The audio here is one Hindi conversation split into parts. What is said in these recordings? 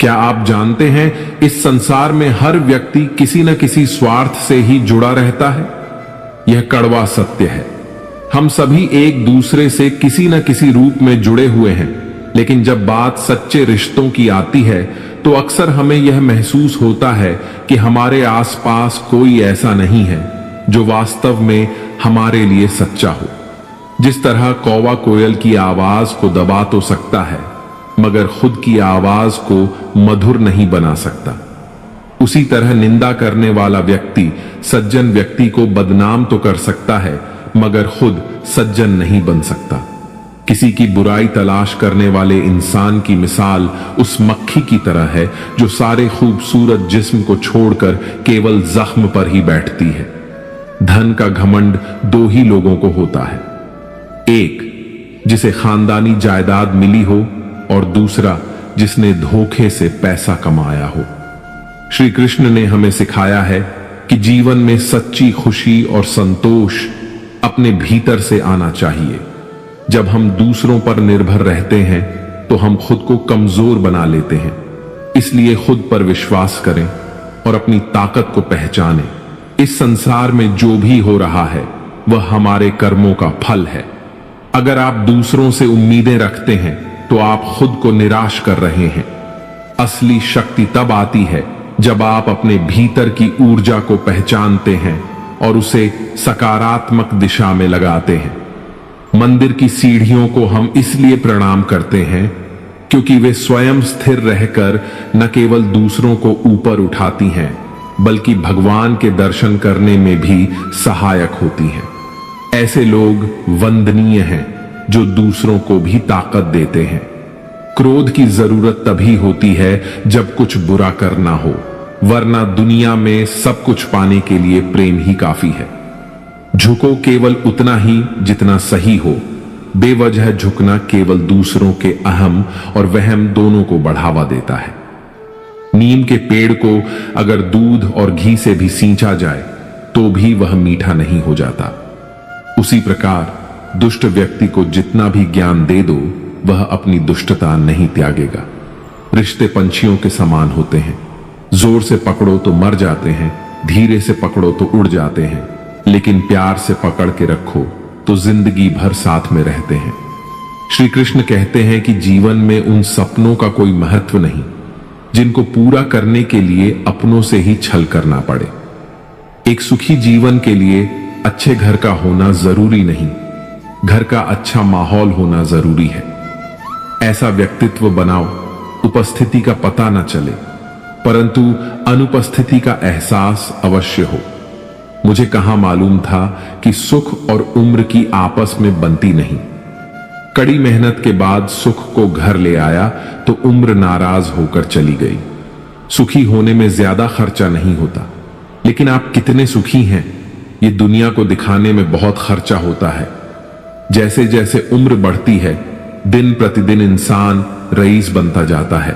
क्या आप जानते हैं इस संसार में हर व्यक्ति किसी न किसी स्वार्थ से ही जुड़ा रहता है। यह कड़वा सत्य है। हम सभी एक दूसरे से किसी न किसी रूप में जुड़े हुए हैं, लेकिन जब बात सच्चे रिश्तों की आती है तो अक्सर हमें यह महसूस होता है कि हमारे आसपास कोई ऐसा नहीं है जो वास्तव में हमारे लिए सच्चा हो। जिस तरह कौवा कोयल की आवाज को दबा तो सकता है, मगर खुद की आवाज को मधुर नहीं बना सकता, उसी तरह निंदा करने वाला व्यक्ति सज्जन व्यक्ति को बदनाम तो कर सकता है, मगर खुद सज्जन नहीं बन सकता। किसी की बुराई तलाश करने वाले इंसान की मिसाल उस मक्खी की तरह है जो सारे खूबसूरत जिस्म को छोड़कर केवल जख्म पर ही बैठती है। धन का घमंड दो ही लोगों को होता है, एक जिसे खानदानी जायदाद मिली हो और दूसरा जिसने धोखे से पैसा कमाया हो। श्री कृष्ण ने हमें सिखाया है कि जीवन में सच्ची खुशी और संतोष अपने भीतर से आना चाहिए। जब हम दूसरों पर निर्भर रहते हैं तो हम खुद को कमजोर बना लेते हैं। इसलिए खुद पर विश्वास करें और अपनी ताकत को पहचानें। इस संसार में जो भी हो रहा है वह हमारे कर्मों का फल है। अगर आप दूसरों से उम्मीदें रखते हैं तो आप खुद को निराश कर रहे हैं। असली शक्ति तब आती है जब आप अपने भीतर की ऊर्जा को पहचानते हैं और उसे सकारात्मक दिशा में लगाते हैं। मंदिर की सीढ़ियों को हम इसलिए प्रणाम करते हैं क्योंकि वे स्वयं स्थिर रहकर न केवल दूसरों को ऊपर उठाती हैं, बल्कि भगवान के दर्शन करने में भी सहायक होती हैं। ऐसे लोग वंदनीय हैं जो दूसरों को भी ताकत देते हैं। क्रोध की जरूरत तभी होती है जब कुछ बुरा करना हो, वरना दुनिया में सब कुछ पाने के लिए प्रेम ही काफी है। झुको केवल उतना ही जितना सही हो। बेवजह झुकना केवल दूसरों के अहम और वहम दोनों को बढ़ावा देता है। नीम के पेड़ को अगर दूध और घी से भी सींचा जाए तो भी वह मीठा नहीं हो जाता। उसी प्रकार दुष्ट व्यक्ति को जितना भी ज्ञान दे दो वह अपनी दुष्टता नहीं त्यागेगा। रिश्ते पंछियों के समान होते हैं। जोर से पकड़ो तो मर जाते हैं, धीरे से पकड़ो तो उड़ जाते हैं, लेकिन प्यार से पकड़ के रखो तो जिंदगी भर साथ में रहते हैं। श्री कृष्ण कहते हैं कि जीवन में उन सपनों का कोई महत्व नहीं जिनको पूरा करने के लिए अपनों से ही छल करना पड़े। एक सुखी जीवन के लिए अच्छे घर का होना जरूरी नहीं, घर का अच्छा माहौल होना जरूरी है। ऐसा व्यक्तित्व बनाओ उपस्थिति का पता न चले, परंतु अनुपस्थिति का एहसास अवश्य हो। मुझे कहां मालूम था कि सुख और उम्र की आपस में बनती नहीं। कड़ी मेहनत के बाद सुख को घर ले आया तो उम्र नाराज होकर चली गई। सुखी होने में ज्यादा खर्चा नहीं होता, लेकिन आप कितने सुखी हैं ये दुनिया को दिखाने में बहुत खर्चा होता है। जैसे जैसे उम्र बढ़ती है दिन प्रतिदिन इंसान रईस बनता जाता है।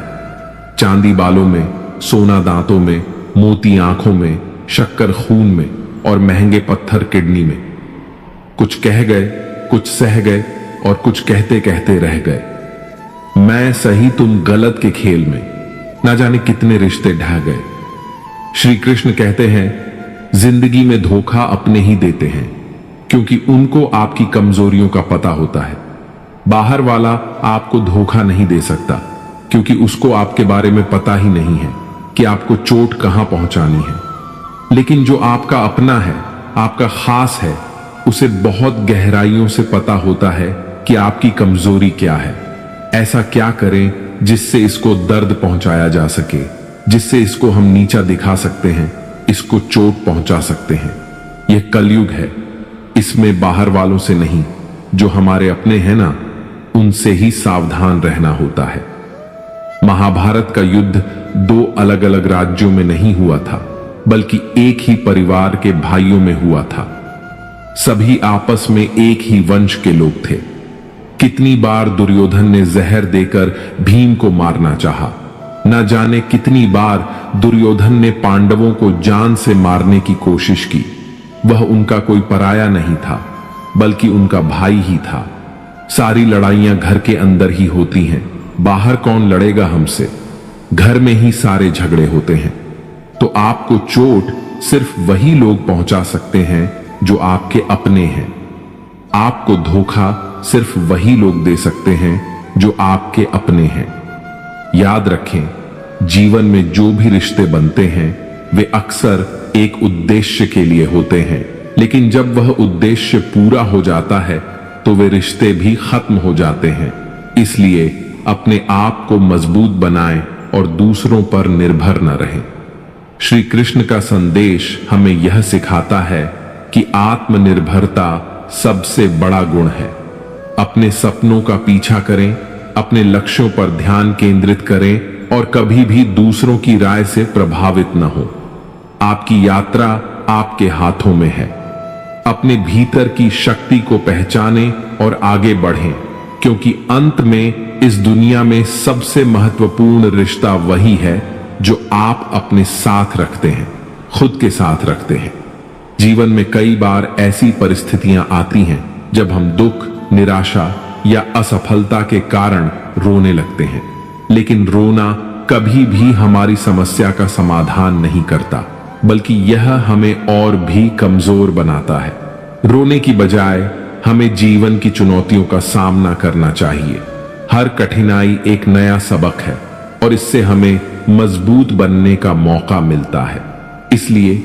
चांदी बालों में, सोना दांतों में, मोती आंखों में, शक्कर खून में और महंगे पत्थर किडनी में। कुछ कह गए, कुछ सह गए और कुछ कहते कहते रह गए। मैं सही तुम गलत के खेल में ना जाने कितने रिश्ते ढह गए। श्री कृष्ण कहते हैं जिंदगी में धोखा अपने ही देते हैं, क्योंकि उनको आपकी कमजोरियों का पता होता है। बाहर वाला आपको धोखा नहीं दे सकता, क्योंकि उसको आपके बारे में पता ही नहीं है कि आपको चोट कहां पहुंचानी है। लेकिन जो आपका अपना है, आपका खास है, उसे बहुत गहराइयों से पता होता है कि आपकी कमजोरी क्या है। ऐसा क्या करें जिससे इसको दर्द पहुंचाया जा सके, जिससे इसको हम नीचा दिखा सकते हैं, इसको चोट पहुंचा सकते हैं। यह कलयुग है, इसमें बाहर वालों से नहीं, जो हमारे अपने हैं ना, उनसे ही सावधान रहना होता है। महाभारत का युद्ध दो अलग अलग राज्यों में नहीं हुआ था, बल्कि एक ही परिवार के भाइयों में हुआ था। सभी आपस में एक ही वंश के लोग थे। कितनी बार दुर्योधन ने जहर देकर भीम को मारना चाहा। न जाने कितनी बार दुर्योधन ने पांडवों को जान से मारने की कोशिश की। वह उनका कोई पराया नहीं था, बल्कि उनका भाई ही था। सारी लड़ाइयां घर के अंदर ही होती हैं, बाहर कौन लड़ेगा हमसे। घर में ही सारे झगड़े होते हैं। तो आपको चोट सिर्फ वही लोग पहुंचा सकते हैं जो आपके अपने हैं। आपको धोखा सिर्फ वही लोग दे सकते हैं जो आपके अपने हैं। याद रखें, जीवन में जो भी रिश्ते बनते हैं वे अक्सर एक उद्देश्य के लिए होते हैं, लेकिन जब वह उद्देश्य पूरा हो जाता है तो वे रिश्ते भी खत्म हो जाते हैं। इसलिए अपने आप को मजबूत बनाएं और दूसरों पर निर्भर न रहें। श्री कृष्ण का संदेश हमें यह सिखाता है कि आत्मनिर्भरता सबसे बड़ा गुण है। अपने सपनों का पीछा करें, अपने लक्ष्यों पर ध्यान केंद्रित करें और कभी भी दूसरों की राय से प्रभावित न हो। आपकी यात्रा आपके हाथों में है। अपने भीतर की शक्ति को पहचानें और आगे बढ़ें, क्योंकि अंत में इस दुनिया में सबसे महत्वपूर्ण रिश्ता वही है जो आप अपने साथ रखते हैं, खुद के साथ रखते हैं। जीवन में कई बार ऐसी परिस्थितियां आती हैं जब हम दुख, निराशा या असफलता के कारण रोने लगते हैं, लेकिन रोना कभी भी हमारी समस्या का समाधान नहीं करता, बल्कि यह हमें और भी कमजोर बनाता है। रोने की बजाय हमें जीवन की चुनौतियों का सामना करना चाहिए। हर कठिनाई एक नया सबक है और इससे हमें मजबूत बनने का मौका मिलता है। इसलिए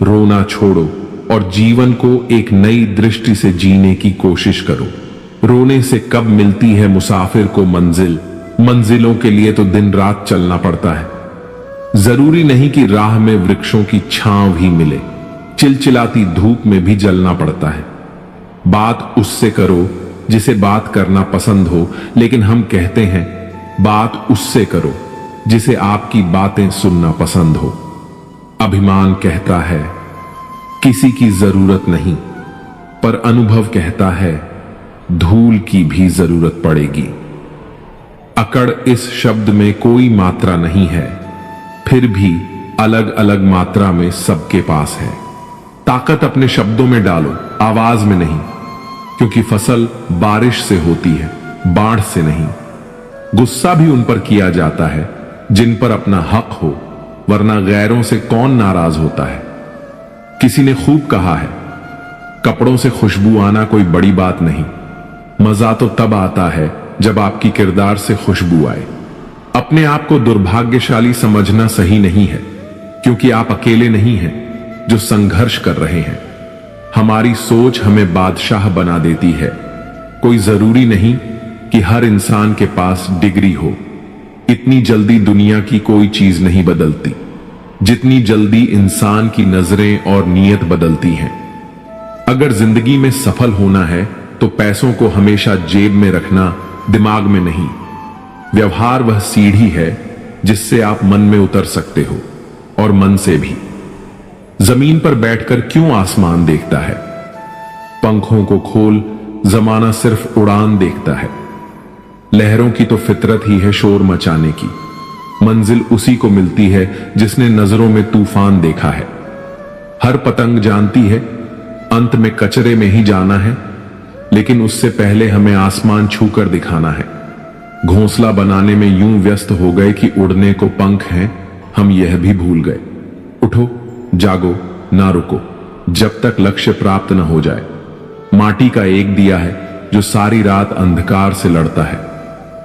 रोना छोड़ो और जीवन को एक नई दृष्टि से जीने की कोशिश करो। रोने से कब मिलती है मुसाफिर को मंजिल? मंजिलों के लिए तो दिन रात चलना पड़ता है। जरूरी नहीं कि राह में वृक्षों की छांव ही मिले, चिलचिलाती धूप में भी जलना पड़ता है। बात उससे करो जिसे बात करना पसंद हो, लेकिन हम कहते हैं बात उससे करो जिसे आपकी बातें सुनना पसंद हो। अभिमान कहता है किसी की जरूरत नहीं, पर अनुभव कहता है धूल की भी जरूरत पड़ेगी। अकड़ इस शब्द में कोई मात्रा नहीं है, फिर भी अलग अलग मात्रा में सबके पास है। ताकत अपने शब्दों में डालो, आवाज में नहीं, क्योंकि फसल बारिश से होती है, बाढ़ से नहीं। गुस्सा भी उन पर किया जाता है जिन पर अपना हक हो, वरना गैरों से कौन नाराज होता है। किसी ने खूब कहा है, कपड़ों से खुशबू आना कोई बड़ी बात नहीं, मजा तो तब आता है जब आपकी किरदार से खुशबू आए। अपने आप को दुर्भाग्यशाली समझना सही नहीं है, क्योंकि आप अकेले नहीं हैं जो संघर्ष कर रहे हैं। हमारी सोच हमें बादशाह बना देती है। कोई जरूरी नहीं कि हर इंसान के पास डिग्री हो। इतनी जल्दी दुनिया की कोई चीज नहीं बदलती जितनी जल्दी इंसान की नजरें और नीयत बदलती हैं। अगर जिंदगी में सफल होना है तो पैसों को हमेशा जेब में रखना, दिमाग में नहीं। व्यवहार वह सीढ़ी है जिससे आप मन में उतर सकते हो, और मन से भी। जमीन पर बैठकर क्यों आसमान देखता है? पंखों को खोल, जमाना सिर्फ उड़ान देखता है। लहरों की तो फितरत ही है शोर मचाने की। मंजिल उसी को मिलती है जिसने नजरों में तूफान देखा है। हर पतंग जानती है अंत में कचरे में ही जाना है, लेकिन उससे पहले हमें आसमान छूकर दिखाना है। घोंसला बनाने में यूं व्यस्त हो गए कि उड़ने को पंख हैं, हम यह भी भूल गए। उठो, जागो, ना रुको जब तक लक्ष्य प्राप्त न हो जाए। माटी का एक दिया है जो सारी रात अंधकार से लड़ता है।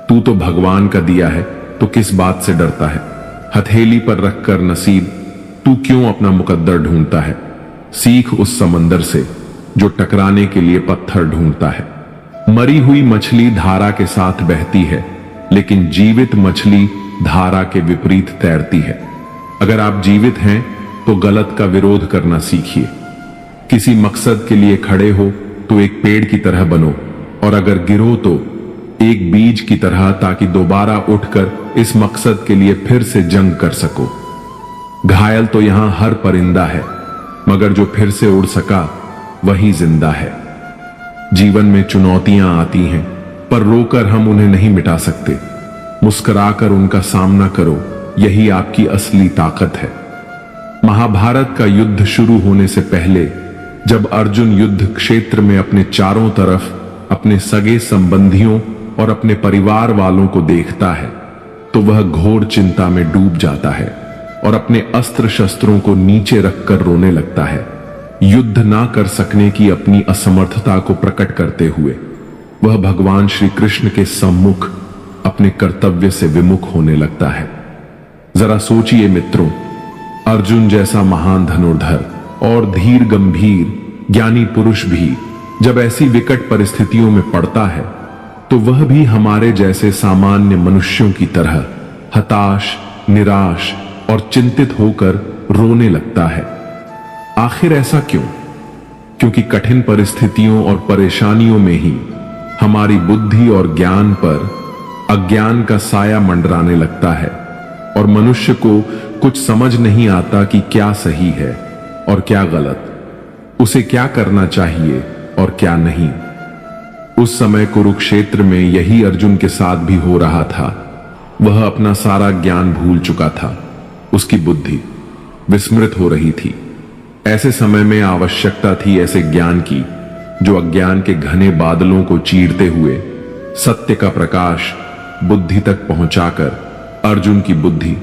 तू तो भगवान का दिया है, तो किस बात से डरता है? हथेली पर रखकर नसीब, तू क्यों अपना मुकद्दर ढूंढता है? सीख उस समंदर से जो टकराने के लिए पत्थर ढूंढता है। मरी हुई मछली धारा के साथ बहती है, लेकिन जीवित मछली धारा के विपरीत तैरती है। अगर आप जीवित हैं तो गलत का विरोध करना सीखिए। किसी मकसद के लिए खड़े हो तो एक पेड़ की तरह बनो, और अगर गिरो तो एक बीज की तरह, ताकि दोबारा उठकर इस मकसद के लिए फिर से जंग कर सको। घायल तो यहां हर परिंदा है, मगर जो फिर से उड़ सका वही जिंदा है। जीवन में चुनौतियां आती हैं, पर रोकर हम उन्हें नहीं मिटा सकते। मुस्कुराकर उनका सामना करो, यही आपकी असली ताकत है। महाभारत का युद्ध शुरू होने से पहले जब अर्जुन युद्ध क्षेत्र में अपने चारों तरफ अपने सगे संबंधियों और अपने परिवार वालों को देखता है, तो वह घोर चिंता में डूब जाता है और अपने अस्त्र शस्त्रों को नीचे रखकर रोने लगता है। युद्ध ना कर सकने की अपनी असमर्थता को प्रकट करते हुए वह भगवान श्री कृष्ण के सम्मुख अपने कर्तव्य से विमुख होने लगता है। जरा सोचिए मित्रों, अर्जुन जैसा महान धनुर्धर और धीर गंभीर ज्ञानी पुरुष भी जब ऐसी विकट परिस्थितियों में पड़ता है तो वह भी हमारे जैसे सामान्य मनुष्यों की तरह हताश, निराश और चिंतित होकर रोने लगता है। आखिर ऐसा क्यों? क्योंकि कठिन परिस्थितियों और परेशानियों में ही हमारी बुद्धि और ज्ञान पर अज्ञान का साया मंडराने लगता है और मनुष्य को कुछ समझ नहीं आता कि क्या सही है और क्या गलत, उसे क्या करना चाहिए और क्या नहीं। उस समय कुरुक्षेत्र में यही अर्जुन के साथ भी हो रहा था। वह अपना सारा ज्ञान भूल चुका था, उसकी बुद्धि विस्मृत हो रही थी। ऐसे समय में आवश्यकता थी ऐसे ज्ञान की जो अज्ञान के घने बादलों को चीरते हुए सत्य का प्रकाश बुद्धि तक पहुंचाकर अर्जुन की बुद्धि,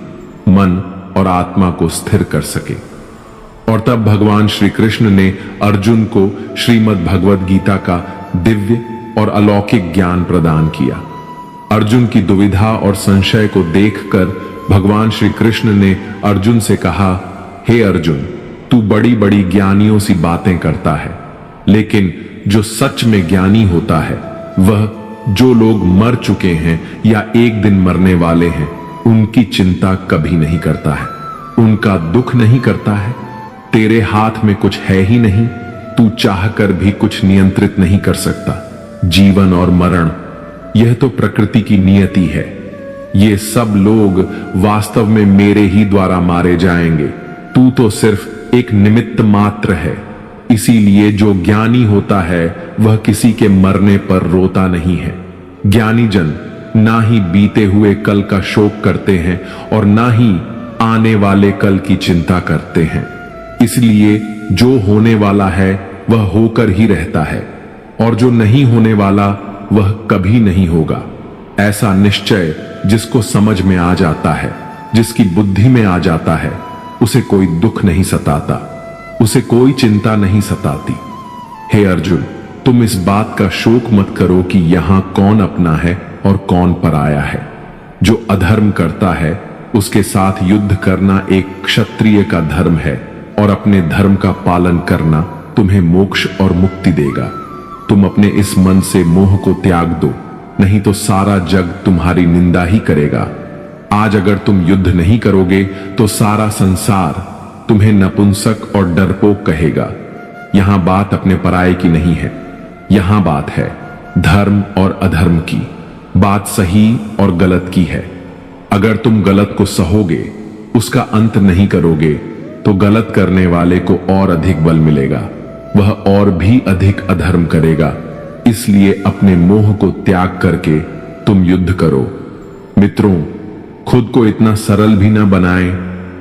मन और आत्मा को स्थिर कर सके। और तब भगवान श्री कृष्ण ने अर्जुन को श्रीमद् भगवद गीता का दिव्य और अलौकिक ज्ञान प्रदान किया। अर्जुन की दुविधा और संशय को देखकर भगवान श्री कृष्ण ने अर्जुन से कहा, हे अर्जुन, तू बड़ी बड़ी ज्ञानियों सी बातें करता है, लेकिन जो सच में ज्ञानी होता है वह जो लोग मर चुके हैं या एक दिन मरने वाले हैं उनकी चिंता कभी नहीं करता है, उनका दुख नहीं करता है। तेरे हाथ में कुछ है ही नहीं, तू चाहकर भी कुछ नियंत्रित नहीं कर सकता। जीवन और मरण यह तो प्रकृति की नियति है। ये सब लोग वास्तव में मेरे ही द्वारा मारे जाएंगे। तू तो सिर्फ एक निमित्त मात्र है। इसीलिए जो ज्ञानी होता है वह किसी के मरने पर रोता नहीं है। ज्ञानी जन ना ही बीते हुए कल का शोक करते हैं और ना ही आने वाले कल की चिंता करते हैं। इसलिए जो होने वाला है वह होकर ही रहता है और जो नहीं होने वाला वह कभी नहीं होगा। ऐसा निश्चय जिसको समझ में आ जाता है, जिसकी बुद्धि में आ जाता है, उसे कोई दुख नहीं सताता, उसे कोई चिंता नहीं सताती। हे अर्जुन, तुम इस बात का शोक मत करो कि यहां कौन अपना है और कौन पराया है। जो अधर्म करता है उसके साथ युद्ध करना एक क्षत्रिय का धर्म है और अपने धर्म का पालन करना तुम्हें मोक्ष और मुक्ति देगा। तुम अपने इस मन से मोह को त्याग दो, नहीं तो सारा जग तुम्हारी निंदा ही करेगा। आज अगर तुम युद्ध नहीं करोगे तो सारा संसार तुम्हें नपुंसक और डरपोक कहेगा। यहां बात अपने पराये की नहीं है, यहां बात है धर्म और अधर्म की, बात सही और गलत की है। अगर तुम गलत को सहोगे, उसका अंत नहीं करोगे, तो गलत करने वाले को और अधिक बल मिलेगा, वह और भी अधिक अधर्म करेगा। इसलिए अपने मोह को त्याग करके तुम युद्ध करो। मित्रों, खुद को इतना सरल भी न बनाएं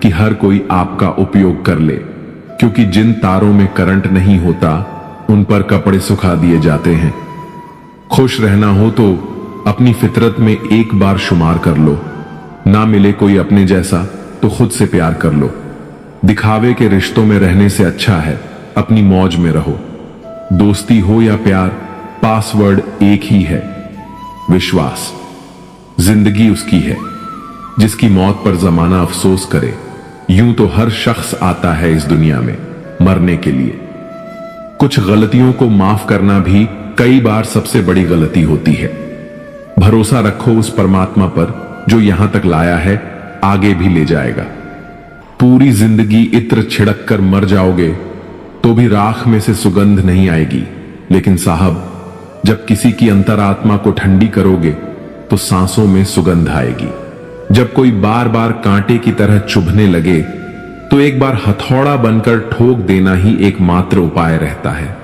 कि हर कोई आपका उपयोग कर ले, क्योंकि जिन तारों में करंट नहीं होता उन पर कपड़े सुखा दिए जाते हैं। खुश रहना हो तो अपनी फितरत में एक बार शुमार कर लो। ना मिले कोई अपने जैसा तो खुद से प्यार कर लो। दिखावे के रिश्तों में रहने से अच्छा है अपनी मौज में रहो। दोस्ती हो या प्यार, पासवर्ड एक ही है, विश्वास। जिंदगी उसकी है जिसकी मौत पर जमाना अफसोस करे। यूं तो हर शख्स आता है इस दुनिया में मरने के लिए। कुछ गलतियों को माफ करना भी कई बार सबसे बड़ी गलती होती है। भरोसा रखो उस परमात्मा पर जो यहां तक लाया है, आगे भी ले जाएगा। पूरी जिंदगी इत्र छिड़क कर मर जाओगे तो भी राख में से सुगंध नहीं आएगी, लेकिन साहब, जब किसी की अंतरात्मा को ठंडी करोगे तो सांसों में सुगंध आएगी। जब कोई बार बार कांटे की तरह चुभने लगे तो एक बार हथौड़ा बनकर ठोक देना ही एकमात्र उपाय रहता है।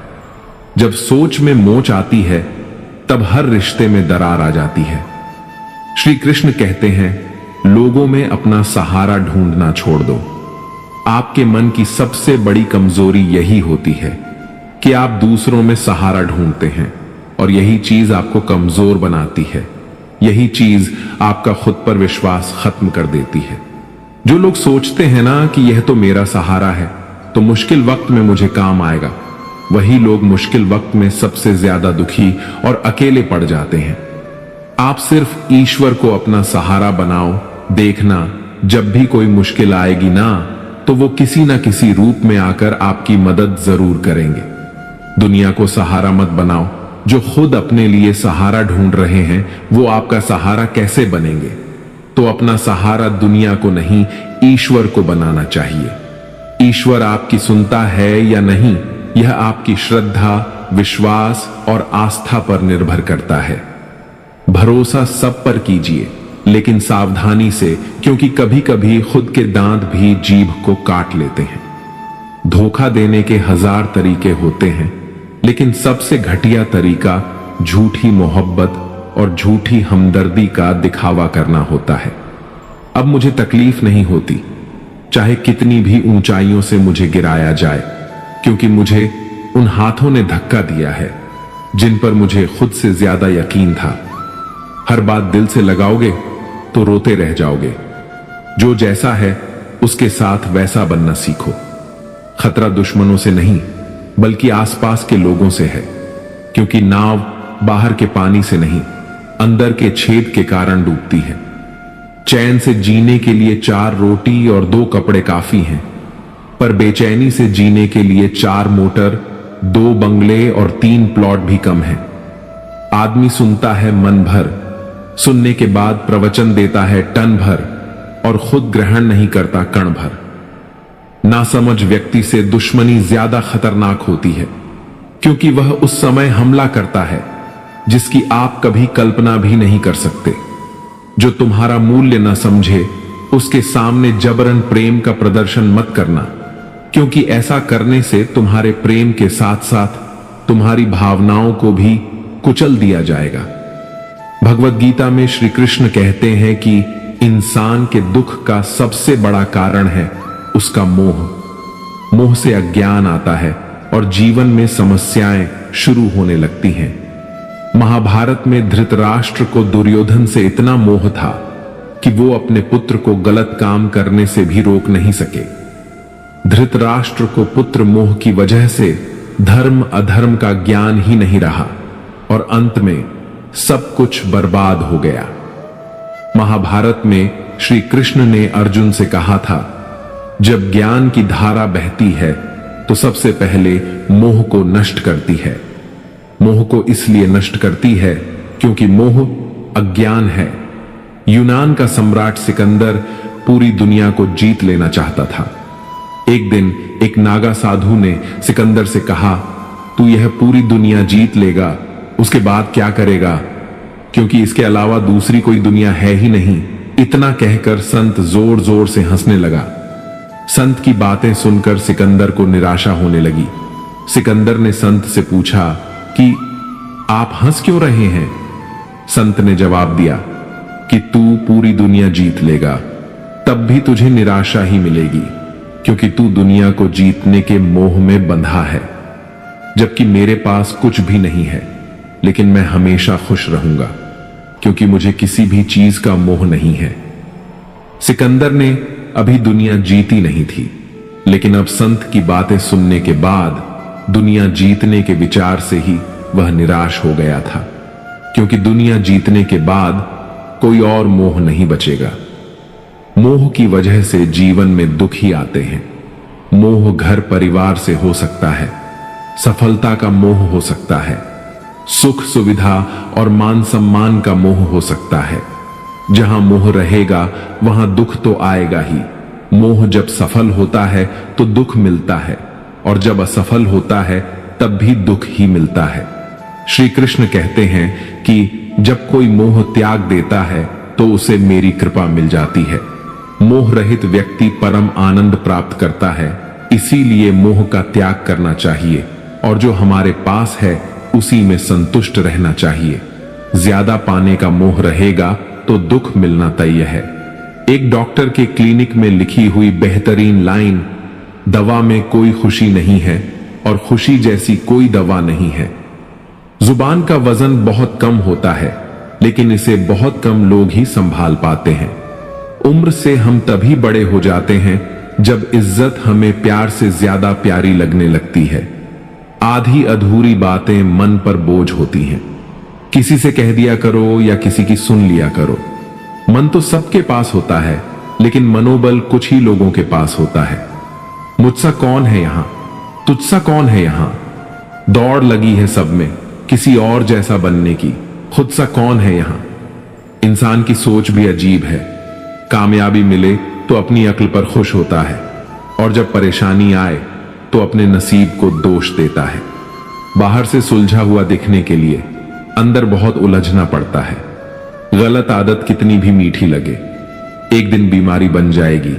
जब सोच में मोच आती है तब हर रिश्ते में दरार आ जाती है। श्री कृष्ण कहते हैं, लोगों में अपना सहारा ढूंढना छोड़ दो। आपके मन की सबसे बड़ी कमजोरी यही होती है कि आप दूसरों में सहारा ढूंढते हैं और यही चीज आपको कमजोर बनाती है। यही चीज आपका खुद पर विश्वास खत्म कर देती है। जो लोग सोचते हैं ना कि यह तो मेरा सहारा है, तो मुश्किल वक्त में मुझे काम आएगा, वही लोग मुश्किल वक्त में सबसे ज्यादा दुखी और अकेले पड़ जाते हैं। आप सिर्फ ईश्वर को अपना सहारा बनाओ। देखना, जब भी कोई मुश्किल आएगी ना, तो वो किसी ना किसी रूप में आकर आपकी मदद जरूर करेंगे। दुनिया को सहारा मत बनाओ। जो खुद अपने लिए सहारा ढूंढ रहे हैं, वो आपका सहारा कैसे बनेंगे? तो अपना सहारा दुनिया को नहीं, ईश्वर को बनाना चाहिए। ईश्वर आपकी सुनता है या नहीं, यह आपकी श्रद्धा, विश्वास और आस्था पर निर्भर करता है। भरोसा सब पर कीजिए, लेकिन सावधानी से, क्योंकि कभी कभी खुद के दांत भी जीभ को काट लेते हैं। धोखा देने के 1000 तरीके होते हैं, लेकिन सबसे घटिया तरीका झूठी मोहब्बत और झूठी हमदर्दी का दिखावा करना होता है। अब मुझे तकलीफ नहीं होती, चाहे कितनी भी ऊंचाइयों से मुझे गिराया जाए, क्योंकि मुझे उन हाथों ने धक्का दिया है जिन पर मुझे खुद से ज्यादा यकीन था। हर बात दिल से लगाओगे तो रोते रह जाओगे। जो जैसा है उसके साथ वैसा बनना सीखो। खतरा दुश्मनों से नहीं, बल्कि आसपास के लोगों से है, क्योंकि नाव बाहर के पानी से नहीं, अंदर के छेद के कारण डूबती है। चैन से जीने के लिए 4 रोटी और 2 कपड़े काफी हैं, पर बेचैनी से जीने के लिए 4 मोटर, 2 बंगले और 3 प्लॉट भी कम है। आदमी सुनता है मन भर, सुनने के बाद प्रवचन देता है टन भर, और खुद ग्रहण नहीं करता कण भर। नासमझ व्यक्ति से दुश्मनी ज्यादा खतरनाक होती है, क्योंकि वह उस समय हमला करता है जिसकी आप कभी कल्पना भी नहीं कर सकते। जो तुम्हारा मूल्य न समझे, उसके सामने जबरन प्रेम का प्रदर्शन मत करना, क्योंकि ऐसा करने से तुम्हारे प्रेम के साथ साथ तुम्हारी भावनाओं को भी कुचल दिया जाएगा। भगवत गीता में श्री कृष्ण कहते हैं कि इंसान के दुख का सबसे बड़ा कारण है उसका मोह। मोह से अज्ञान आता है और जीवन में समस्याएं शुरू होने लगती हैं। महाभारत में धृतराष्ट्र को दुर्योधन से इतना मोह था कि वो अपने पुत्र को गलत काम करने से भी रोक नहीं सके। धृतराष्ट्र को पुत्र मोह की वजह से धर्म अधर्म का ज्ञान ही नहीं रहा, और अंत में सब कुछ बर्बाद हो गया। महाभारत में श्री कृष्ण ने अर्जुन से कहा था, जब ज्ञान की धारा बहती है तो सबसे पहले मोह को नष्ट करती है। मोह को इसलिए नष्ट करती है क्योंकि मोह अज्ञान है। यूनान का सम्राट सिकंदर पूरी दुनिया को जीत लेना चाहता था। एक दिन एक नागा साधु ने सिकंदर से कहा, तू यह पूरी दुनिया जीत लेगा, उसके बाद क्या करेगा, क्योंकि इसके अलावा दूसरी कोई दुनिया है ही नहीं। इतना कहकर संत जोर जोर से हंसने लगा। संत की बातें सुनकर सिकंदर को निराशा होने लगी। सिकंदर ने संत से पूछा कि आप हंस क्यों रहे हैं? संत ने जवाब दिया कि तू पूरी दुनिया जीत लेगा, तब भी तुझे निराशा ही मिलेगी, क्योंकि तू दुनिया को जीतने के मोह में बंधा है, जबकि मेरे पास कुछ भी नहीं है, लेकिन मैं हमेशा खुश रहूंगा, क्योंकि मुझे किसी भी चीज का मोह नहीं है। सिकंदर ने अभी दुनिया जीती नहीं थी, लेकिन अब संत की बातें सुनने के बाद दुनिया जीतने के विचार से ही वह निराश हो गया था, क्योंकि दुनिया जीतने के बाद कोई और मोह नहीं बचेगा। मोह की वजह से जीवन में दुख ही आते हैं। मोह घर परिवार से हो सकता है, सफलता का मोह हो सकता है, सुख सुविधा और मान सम्मान का मोह हो सकता है। जहां मोह रहेगा वहां दुख तो आएगा ही। मोह जब सफल होता है तो दुख मिलता है, और जब असफल होता है तब भी दुख ही मिलता है। श्री कृष्ण कहते हैं कि जब कोई मोह त्याग देता है तो उसे मेरी कृपा मिल जाती है। मोह रहित व्यक्ति परम आनंद प्राप्त करता है, इसीलिए मोह का त्याग करना चाहिए, और जो हमारे पास है उसी में संतुष्ट रहना चाहिए। ज्यादा पाने का मोह रहेगा तो दुख मिलना तय है। एक डॉक्टर के क्लिनिक में लिखी हुई बेहतरीन लाइन, दवा में कोई खुशी नहीं है और खुशी जैसी कोई दवा नहीं है। जुबान का वजन बहुत कम होता है, लेकिन इसे बहुत कम लोग ही संभाल पाते हैं। उम्र से हम तभी बड़े हो जाते हैं जब इज्जत हमें प्यार से ज्यादा प्यारी लगने लगती है। आधी अधूरी बातें मन पर बोझ होती हैं। किसी से कह दिया करो या किसी की सुन लिया करो। मन तो सबके पास होता है, लेकिन मनोबल कुछ ही लोगों के पास होता है। मुझसा कौन है यहां, तुझसा कौन है यहां, दौड़ लगी है सब में किसी और जैसा बनने की, खुद सा कौन है यहां। इंसान की सोच भी अजीब है। कामयाबी मिले तो अपनी अक्ल पर खुश होता है, और जब परेशानी आए तो अपने नसीब को दोष देता है। बाहर से सुलझा हुआ दिखने के लिए अंदर बहुत उलझना पड़ता है। गलत आदत कितनी भी मीठी लगे, एक दिन बीमारी बन जाएगी,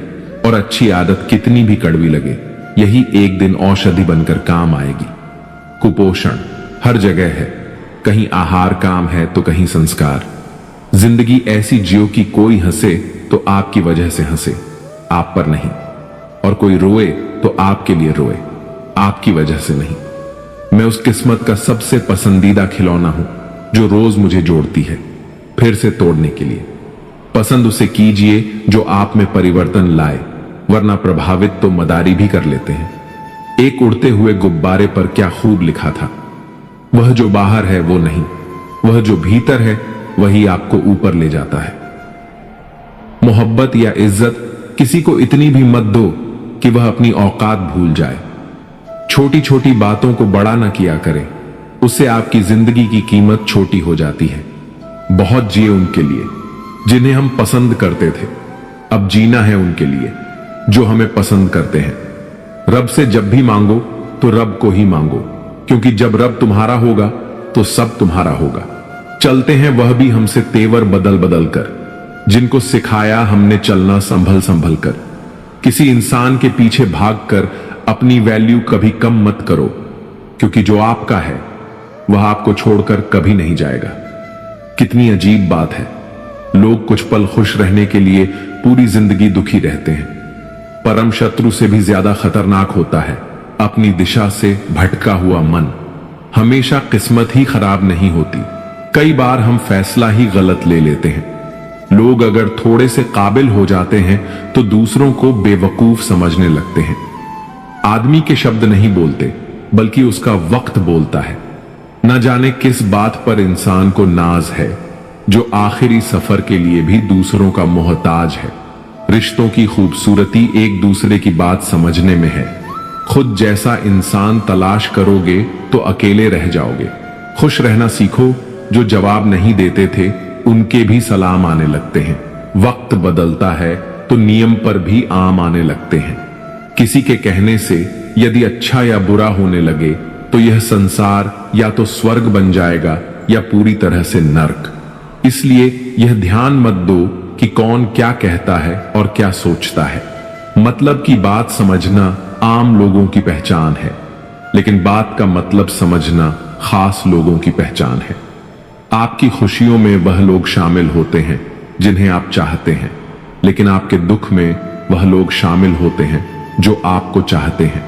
और अच्छी आदत कितनी भी कड़वी लगे, यही एक दिन औषधि बनकर काम आएगी। कुपोषण हर जगह है, कहीं आहार काम है तो कहीं संस्कार। जिंदगी ऐसी जियो कि कोई हंसे तो आपकी वजह से हंसे, आप पर नहीं, और कोई रोए तो आपके लिए रोए, आपकी वजह से नहीं। मैं उस किस्मत का सबसे पसंदीदा खिलौना हूं जो रोज मुझे जोड़ती है, फिर से तोड़ने के लिए। पसंद उसे कीजिए जो आप में परिवर्तन लाए, वरना प्रभावित तो मदारी भी कर लेते हैं। एक उड़ते हुए गुब्बारे पर क्या खूब लिखा था, वह जो बाहर है वो नहीं, वह जो भीतर है वही आपको ऊपर ले जाता है। मोहब्बत या इज्जत किसी को इतनी भी मत दो कि वह अपनी औकात भूल जाए। छोटी छोटी बातों को बड़ा ना किया करे, उससे आपकी जिंदगी की कीमत छोटी हो जाती है। बहुत जिए उनके लिए जिन्हें हम पसंद करते थे, अब जीना है उनके लिए जो हमें पसंद करते हैं। रब से जब भी मांगो तो रब को ही मांगो, क्योंकि जब रब तुम्हारा होगा तो सब तुम्हारा होगा। चलते हैं वह भी हमसे तेवर बदल बदल कर, जिनको सिखाया हमने चलना संभल संभल कर। किसी इंसान के पीछे भागकर अपनी वैल्यू कभी कम मत करो, क्योंकि जो आपका है वह आपको छोड़कर कभी नहीं जाएगा। कितनी अजीब बात है, लोग कुछ पल खुश रहने के लिए पूरी जिंदगी दुखी रहते हैं। परम शत्रु से भी ज्यादा खतरनाक होता है अपनी दिशा से भटका हुआ मन। हमेशा किस्मत ही खराब नहीं होती, कई बार हम फैसला ही गलत ले लेते हैं। लोग अगर थोड़े से काबिल हो जाते हैं तो दूसरों को बेवकूफ समझने लगते हैं। आदमी के शब्द नहीं बोलते, बल्कि उसका वक्त बोलता है। न जाने किस बात पर इंसान को नाज है, जो आखिरी सफर के लिए भी दूसरों का मोहताज है। रिश्तों की खूबसूरती एक दूसरे की बात समझने में है। खुद जैसा इंसान तलाश करोगे तो अकेले रह जाओगे। खुश रहना सीखो, जो जवाब नहीं देते थे उनके भी सलाम आने लगते हैं। वक्त बदलता है तो नियम पर भी आम आने लगते हैं। किसी के कहने से यदि अच्छा या बुरा होने लगे तो यह संसार या तो स्वर्ग बन जाएगा या पूरी तरह से नर्क। इसलिए यह ध्यान मत दो कि कौन क्या कहता है और क्या सोचता है। मतलब की बात समझना आम लोगों की पहचान है, लेकिन बात का मतलब समझना खास लोगों की पहचान है। आपकी खुशियों में वह लोग शामिल होते हैं जिन्हें आप चाहते हैं, लेकिन आपके दुख में वह लोग शामिल होते हैं जो आपको चाहते हैं।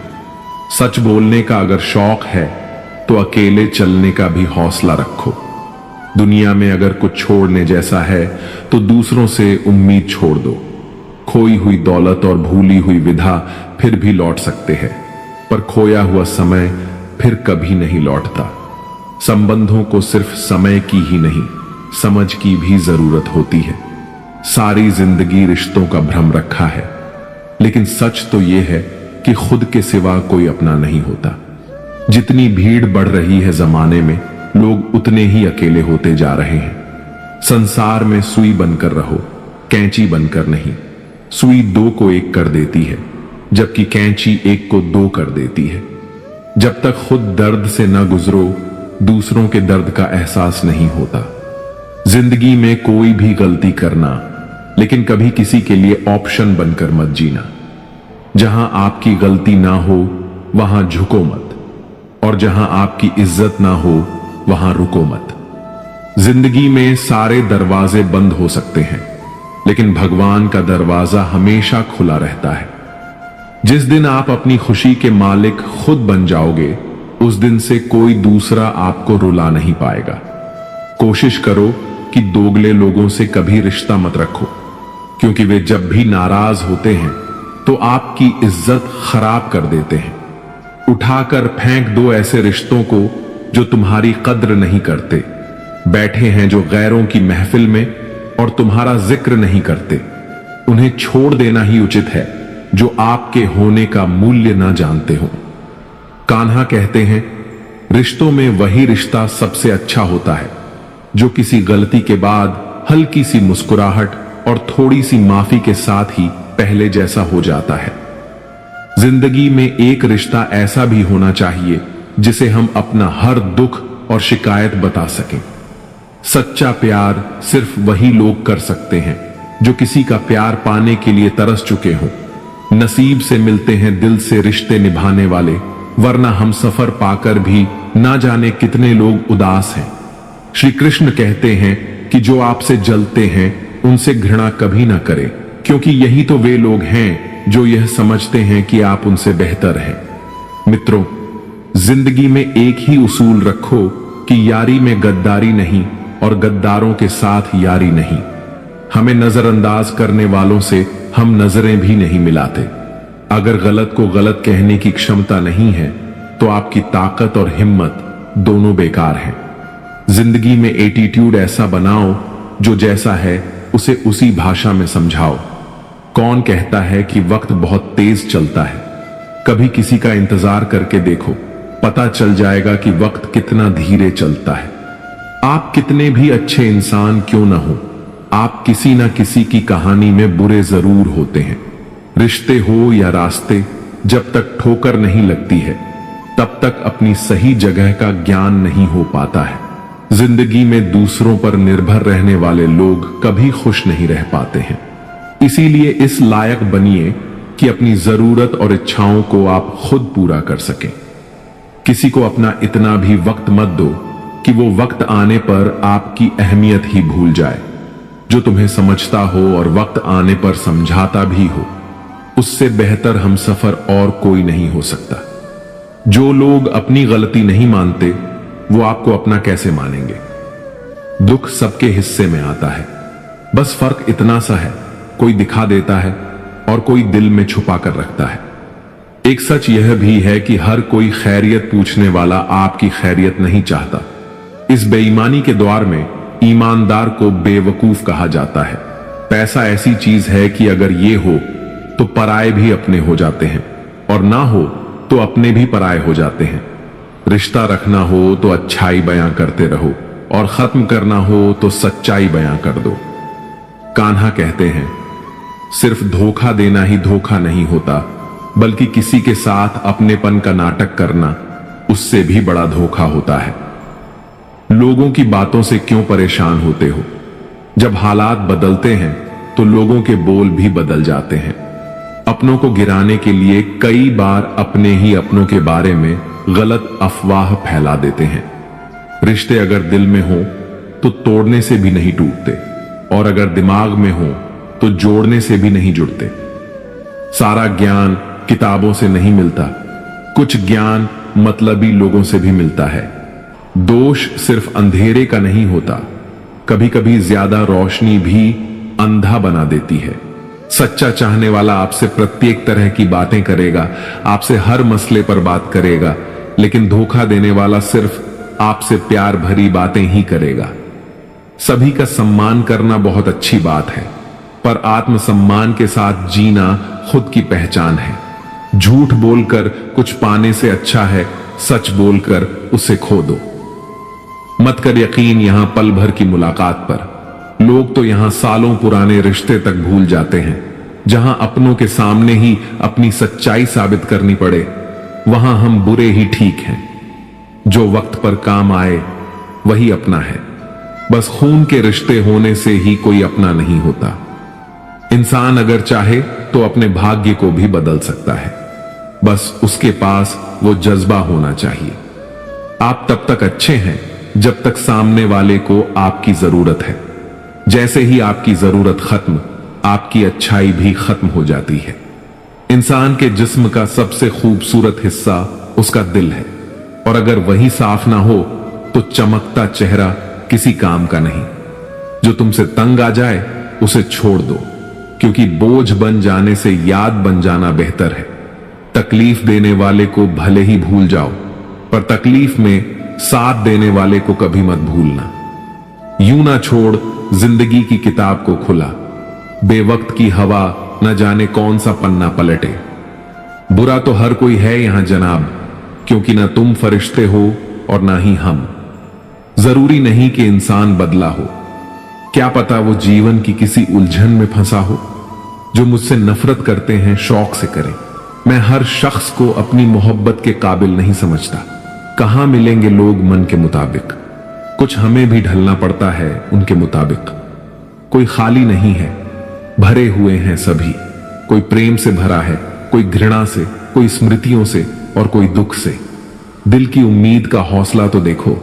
सच बोलने का अगर शौक है तो अकेले चलने का भी हौसला रखो। दुनिया में अगर कुछ छोड़ने जैसा है तो दूसरों से उम्मीद छोड़ दो। खोई हुई दौलत और भूली हुई विधा फिर भी लौट सकते हैं, पर खोया हुआ समय फिर कभी नहीं लौटता। संबंधों को सिर्फ समय की ही नहीं, समझ की भी जरूरत होती है। सारी जिंदगी रिश्तों का भ्रम रखा है, लेकिन सच तो यह है कि खुद के सिवा कोई अपना नहीं होता। जितनी भीड़ बढ़ रही है जमाने में, लोग उतने ही अकेले होते जा रहे हैं। संसार में सुई बनकर रहो, कैंची बनकर नहीं। सुई दो को एक कर देती है, जबकि कैंची एक को दो कर देती है। जब तक खुद दर्द से न गुजरो, दूसरों के दर्द का एहसास नहीं होता। जिंदगी में कोई भी गलती करना, लेकिन कभी किसी के लिए ऑप्शन बनकर मत जीना। जहां आपकी गलती ना हो वहां झुको मत, और जहां आपकी इज्जत ना हो वहां रुको मत। जिंदगी में सारे दरवाजे बंद हो सकते हैं, लेकिन भगवान का दरवाजा हमेशा खुला रहता है। जिस दिन आप अपनी खुशी के मालिक खुद बन जाओगे, उस दिन से कोई दूसरा आपको रुला नहीं पाएगा। कोशिश करो कि दोगले लोगों से कभी रिश्ता मत रखो, क्योंकि वे जब भी नाराज होते हैं तो आपकी इज्जत खराब कर देते हैं। उठाकर फेंक दो ऐसे रिश्तों को जो तुम्हारी कद्र नहीं करते, बैठे हैं जो गैरों की महफिल में और तुम्हारा जिक्र नहीं करते। उन्हें छोड़ देना ही उचित है जो आपके होने का मूल्य ना जानते हो। कान्हा कहते हैं, रिश्तों में वही रिश्ता सबसे अच्छा होता है जो किसी गलती के बाद हल्की सी मुस्कुराहट और थोड़ी सी माफी के साथ ही पहले जैसा हो जाता है। जिंदगी में एक रिश्ता ऐसा भी होना चाहिए जिसे हम अपना हर दुख और शिकायत बता सकें। सच्चा प्यार सिर्फ वही लोग कर सकते हैं जो किसी का प्यार पाने के लिए तरस चुके हों। नसीब से मिलते हैं दिल से रिश्ते निभाने वाले, वरना हम सफर पाकर भी ना जाने कितने लोग उदास हैं। श्री कृष्ण कहते हैं कि जो आपसे जलते हैं उनसे घृणा कभी ना करें, क्योंकि यही तो वे लोग हैं जो यह समझते हैं कि आप उनसे बेहतर हैं। मित्रों, जिंदगी में एक ही उसूल रखो कि यारी में गद्दारी नहीं और गद्दारों के साथ यारी नहीं। हमें नजरअंदाज करने वालों से हम नजरें भी नहीं मिलाते। अगर गलत को गलत कहने की क्षमता नहीं है तो आपकी ताकत और हिम्मत दोनों बेकार हैं। जिंदगी में एटीट्यूड ऐसा बनाओ जो जैसा है उसे उसी भाषा में समझाओ। कौन कहता है कि वक्त बहुत तेज चलता है? कभी किसी का इंतजार करके देखो, पता चल जाएगा कि वक्त कितना धीरे चलता है। आप कितने भी अच्छे इंसान क्यों ना हो, आप किसी ना किसी की कहानी में बुरे जरूर होते हैं। रिश्ते हो या रास्ते, जब तक ठोकर नहीं लगती है तब तक अपनी सही जगह का ज्ञान नहीं हो पाता है। जिंदगी में दूसरों पर निर्भर रहने वाले लोग कभी खुश नहीं रह पाते हैं। इसीलिए इस लायक बनिए कि अपनी जरूरत और इच्छाओं को आप खुद पूरा कर सकें। किसी को अपना इतना भी वक्त मत दो कि वो वक्त आने पर आपकी अहमियत ही भूल जाए। जो तुम्हें समझता हो और वक्त आने पर समझाता भी हो, उससे बेहतर हम सफर और कोई नहीं हो सकता। जो लोग अपनी गलती नहीं मानते वो आपको अपना कैसे मानेंगे? दुख सबके हिस्से में आता है, बस फर्क इतना सा है, कोई दिखा देता है और कोई दिल में छुपा कर रखता है। एक सच यह भी है कि हर कोई खैरियत पूछने वाला आपकी खैरियत नहीं चाहता। इस बेईमानी के दौर में ईमानदार को बेवकूफ कहा जाता है। पैसा ऐसी चीज है कि अगर ये हो तो पराये भी अपने हो जाते हैं, और ना हो तो अपने भी पराये हो जाते हैं। रिश्ता रखना हो तो अच्छाई बयां करते रहो, और खत्म करना हो तो सच्चाई बयां कर दो। कान्हा कहते हैं, सिर्फ धोखा देना ही धोखा नहीं होता, बल्कि किसी के साथ अपनेपन का नाटक करना उससे भी बड़ा धोखा होता है। लोगों की बातों से क्यों परेशान होते हो? जब हालात बदलते हैं तो लोगों के बोल भी बदल जाते हैं। अपनों को गिराने के लिए कई बार अपने ही अपनों के बारे में गलत अफवाह फैला देते हैं। रिश्ते अगर दिल में हो तो तोड़ने से भी नहीं टूटते, और अगर दिमाग में हो तो जोड़ने से भी नहीं जुड़ते। सारा ज्ञान किताबों से नहीं मिलता, कुछ ज्ञान मतलबी लोगों से भी मिलता है। दोष सिर्फ अंधेरे का नहीं होता, कभी कभी ज्यादा रोशनी भी अंधा बना देती है। सच्चा चाहने वाला आपसे प्रत्येक तरह की बातें करेगा, आपसे हर मसले पर बात करेगा, लेकिन धोखा देने वाला सिर्फ आपसे प्यार भरी बातें ही करेगा। सभी का सम्मान करना बहुत अच्छी बात है, पर आत्मसम्मान के साथ जीना खुद की पहचान है। झूठ बोलकर कुछ पाने से अच्छा है सच बोलकर उसे खो दो। मत कर यकीन यहां पल भर की मुलाकात पर। लोग तो यहां सालों पुराने रिश्ते तक भूल जाते हैं। जहां अपनों के सामने ही अपनी सच्चाई साबित करनी पड़े, वहां हम बुरे ही ठीक हैं। जो वक्त पर काम आए वही अपना है। बस खून के रिश्ते होने से ही कोई अपना नहीं होता। इंसान अगर चाहे तो अपने भाग्य को भी बदल सकता है, बस उसके पास वो जज्बा होना चाहिए। आप तब तक अच्छे हैं जब तक सामने वाले को आपकी जरूरत है। जैसे ही आपकी जरूरत खत्म, आपकी अच्छाई भी खत्म हो जाती है। इंसान के जिस्म का सबसे खूबसूरत हिस्सा उसका दिल है, और अगर वही साफ ना हो तो चमकता चेहरा किसी काम का नहीं। जो तुमसे तंग आ जाए उसे छोड़ दो, क्योंकि बोझ बन जाने से याद बन जाना बेहतर है। तकलीफ देने वाले को भले ही भूल जाओ, पर तकलीफ में साथ देने वाले को कभी मत भूलना। यूं ना छोड़ जिंदगी की किताब को खुला, बेवक्त की हवा न जाने कौन सा पन्ना पलटे। बुरा तो हर कोई है यहां जनाब, क्योंकि ना तुम फरिश्ते हो और ना ही हम। जरूरी नहीं कि इंसान बदला हो, क्या पता वो जीवन की किसी उलझन में फंसा हो। जो मुझसे नफरत करते हैं शौक से करें। मैं हर शख्स को अपनी मोहब्बत के काबिल नहीं समझता। कहां मिलेंगे लोग मन के मुताबिक, कुछ हमें भी ढलना पड़ता है उनके मुताबिक। कोई खाली नहीं है, भरे हुए हैं सभी। कोई प्रेम से भरा है, कोई घृणा से, कोई स्मृतियों से और कोई दुख से। दिल की उम्मीद का हौसला तो देखो,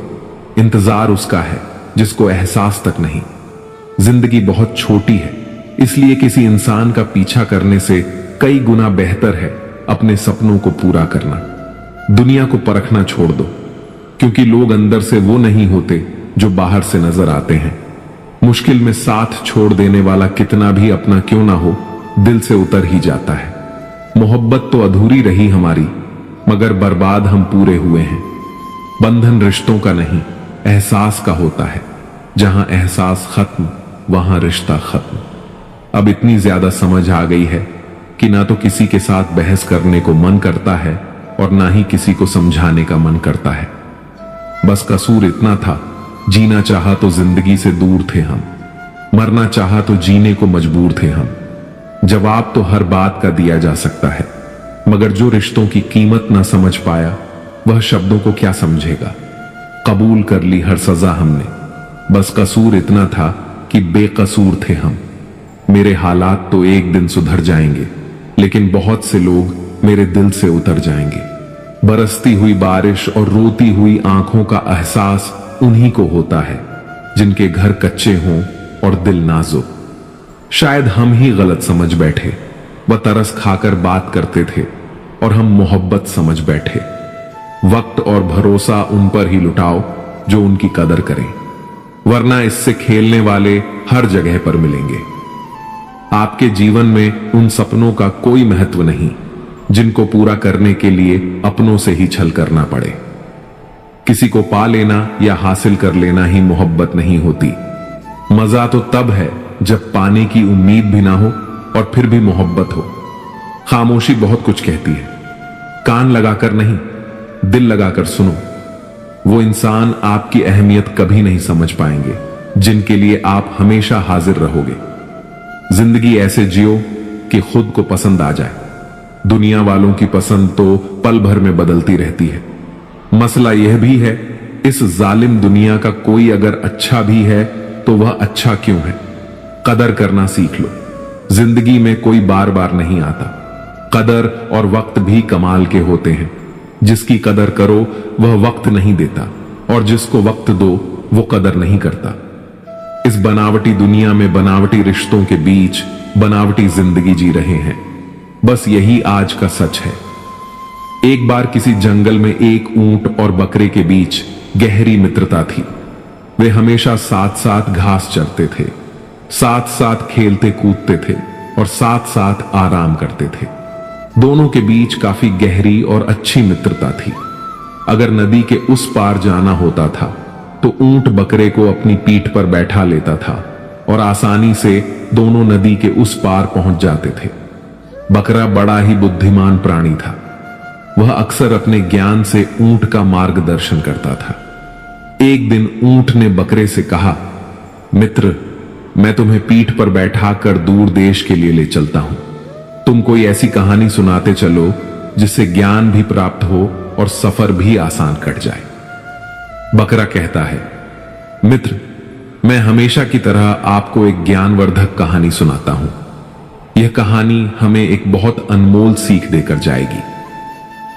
इंतजार उसका है जिसको एहसास तक नहीं। जिंदगी बहुत छोटी है, इसलिए किसी इंसान का पीछा करने से कई गुना बेहतर है अपने सपनों को पूरा करना। दुनिया को परखना छोड़ दो, क्योंकि लोग अंदर से वो नहीं होते जो बाहर से नजर आते हैं। मुश्किल में साथ छोड़ देने वाला कितना भी अपना क्यों ना हो, दिल से उतर ही जाता है। मोहब्बत तो अधूरी रही हमारी, मगर बर्बाद हम पूरे हुए हैं। बंधन रिश्तों का नहीं, एहसास का होता है। जहां एहसास खत्म, वहां रिश्ता खत्म। अब इतनी ज्यादा समझ आ गई है कि ना तो किसी के साथ बहस करने को मन करता है और ना ही किसी को समझाने का मन करता है। बस कसूर इतना था, जीना चाहा तो जिंदगी से दूर थे हम, मरना चाहा तो जीने को मजबूर थे हम। जवाब तो हर बात का दिया जा सकता है, मगर जो रिश्तों की कीमत ना समझ पाया वह शब्दों को क्या समझेगा। कबूल कर ली हर सजा हमने, बस कसूर इतना था कि बेकसूर थे हम। मेरे हालात तो एक दिन सुधर जाएंगे, लेकिन बहुत से लोग मेरे दिल से उतर जाएंगे। बरसती हुई बारिश और रोती हुई आंखों का एहसास उन्हीं को होता है जिनके घर कच्चे हों और दिल नाजुक। शायद हम ही गलत समझ बैठे, वह तरस खाकर बात करते थे और हम मोहब्बत समझ बैठे। वक्त और भरोसा उन पर ही लुटाओ जो उनकी कदर करें, वरना इससे खेलने वाले हर जगह पर मिलेंगे। आपके जीवन में उन सपनों का कोई महत्व नहीं जिनको पूरा करने के लिए अपनों से ही छल करना पड़े। किसी को पा लेना या हासिल कर लेना ही मोहब्बत नहीं होती। मजा तो तब है जब पाने की उम्मीद भी ना हो और फिर भी मोहब्बत हो। खामोशी बहुत कुछ कहती है, कान लगाकर नहीं, दिल लगाकर सुनो। वो इंसान आपकी अहमियत कभी नहीं समझ पाएंगे जिनके लिए आप हमेशा हाजिर रहोगे। जिंदगी ऐसे जियो कि खुद को पसंद आ जाए। दुनिया वालों की पसंद तो पल भर में बदलती रहती है। मसला यह भी है, इस जालिम दुनिया का कोई अगर अच्छा भी है तो वह अच्छा क्यों है। कदर करना सीख लो। जिंदगी में कोई बार बार नहीं आता। कदर और वक्त भी कमाल के होते हैं। जिसकी कदर करो वह वक्त नहीं देता, और जिसको वक्त दो वो कदर नहीं करता। इस बनावटी दुनिया में बनावटी रिश्तों के बीच बनावटी जिंदगी जी रहे हैं। बस यही आज का सच है। एक बार किसी जंगल में एक ऊंट और बकरे के बीच गहरी मित्रता थी। वे हमेशा साथ साथ घास चरते थे, साथ साथ खेलते कूदते थे और साथ साथ आराम करते थे। दोनों के बीच काफी गहरी और अच्छी मित्रता थी। अगर नदी के उस पार जाना होता था तो ऊंट बकरे को अपनी पीठ पर बैठा लेता था और आसानी से दोनों नदी के उस पार पहुंच जाते थे। बकरा बड़ा ही बुद्धिमान प्राणी था। वह अक्सर अपने ज्ञान से ऊंट का मार्गदर्शन करता था। एक दिन ऊंट ने बकरे से कहा, मित्र, मैं तुम्हें पीठ पर बैठाकर दूर देश के लिए ले चलता हूं। तुम कोई ऐसी कहानी सुनाते चलो जिससे ज्ञान भी प्राप्त हो और सफर भी आसान कट जाए। बकरा कहता है, मित्र, मैं हमेशा की तरह आपको एक ज्ञानवर्धक कहानी सुनाता हूं। यह कहानी हमें एक बहुत अनमोल सीख देकर जाएगी।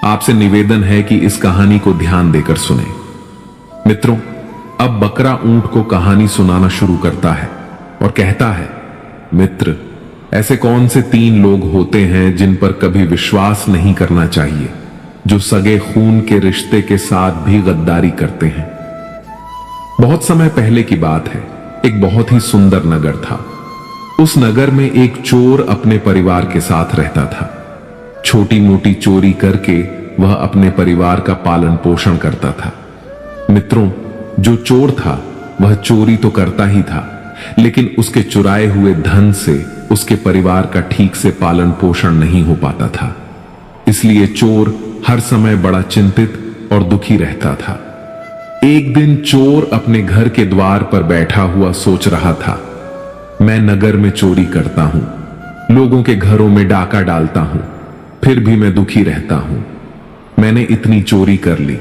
आपसे निवेदन है कि इस कहानी को ध्यान देकर सुने। मित्रों, अब बकरा ऊंट को कहानी सुनाना शुरू करता है और कहता है, मित्र, ऐसे कौन से 3 लोग होते हैं जिन पर कभी विश्वास नहीं करना चाहिए, जो सगे खून के रिश्ते के साथ भी गद्दारी करते हैं। बहुत समय पहले की बात है। एक बहुत ही सुंदर नगर था। उस नगर में एक चोर अपने परिवार के साथ रहता था। छोटी मोटी चोरी करके वह अपने परिवार का पालन पोषण करता था। मित्रों, जो चोर था वह चोरी तो करता ही था, लेकिन उसके चुराए हुए धन से उसके परिवार का ठीक से पालन पोषण नहीं हो पाता था। इसलिए चोर हर समय बड़ा चिंतित और दुखी रहता था। एक दिन चोर अपने घर के द्वार पर बैठा हुआ सोच रहा था, मैं नगर में चोरी करता हूं, लोगों के घरों में डाका डालता हूं, फिर भी मैं दुखी रहता हूं। मैंने इतनी चोरी कर ली,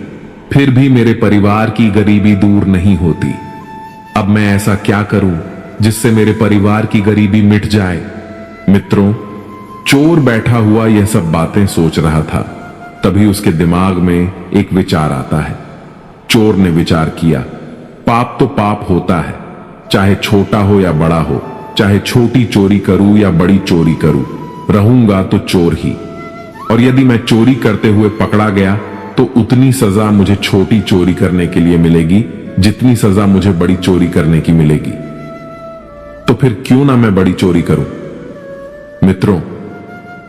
फिर भी मेरे परिवार की गरीबी दूर नहीं होती। अब मैं ऐसा क्या करूं जिससे मेरे परिवार की गरीबी मिट जाए। मित्रों, चोर बैठा हुआ यह सब बातें सोच रहा था। तभी उसके दिमाग में एक विचार आता है। चोर ने विचार किया, पाप तो पाप होता है, चाहे छोटा हो या बड़ा हो, चाहे छोटी चोरी करूं या बड़ी चोरी करूं, रहूंगा तो चोर ही। और यदि मैं चोरी करते हुए पकड़ा गया तो उतनी सजा मुझे छोटी चोरी करने के लिए मिलेगी जितनी सजा मुझे बड़ी चोरी करने की मिलेगी। तो फिर क्यों ना मैं बड़ी चोरी करूं। मित्रों,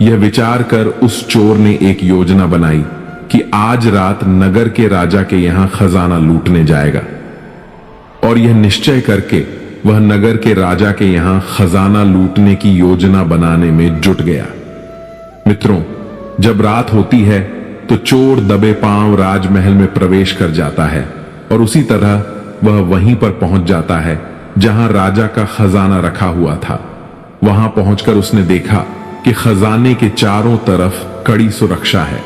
यह विचार कर उस चोर ने एक योजना बनाई कि आज रात नगर के राजा के यहां खजाना लूटने जाएगा। और यह निश्चय करके वह नगर के राजा के यहां खजाना लूटने की योजना बनाने में जुट गया। मित्रों, जब रात होती है तो चोर दबे पांव राजमहल में प्रवेश कर जाता है और उसी तरह वह वहीं पर पहुंच जाता है जहां राजा का खजाना रखा हुआ था। वहां पहुंचकर उसने देखा कि खजाने के चारों तरफ कड़ी सुरक्षा है।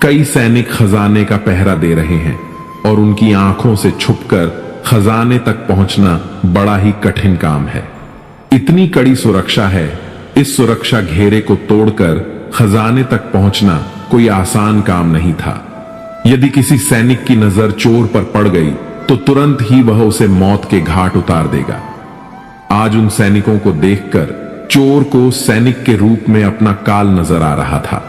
कई सैनिक खजाने का पहरा दे रहे हैं और उनकी आंखों से छुपकर खजाने तक पहुंचना बड़ा ही कठिन काम है। इतनी कड़ी सुरक्षा है, इस सुरक्षा घेरे को तोड़कर खजाने तक पहुंचना कोई आसान काम नहीं था। यदि किसी सैनिक की नजर चोर पर पड़ गई तो तुरंत ही वह उसे मौत के घाट उतार देगा। आज उन सैनिकों को देखकर चोर को सैनिक के रूप में अपना काल नजर आ रहा था।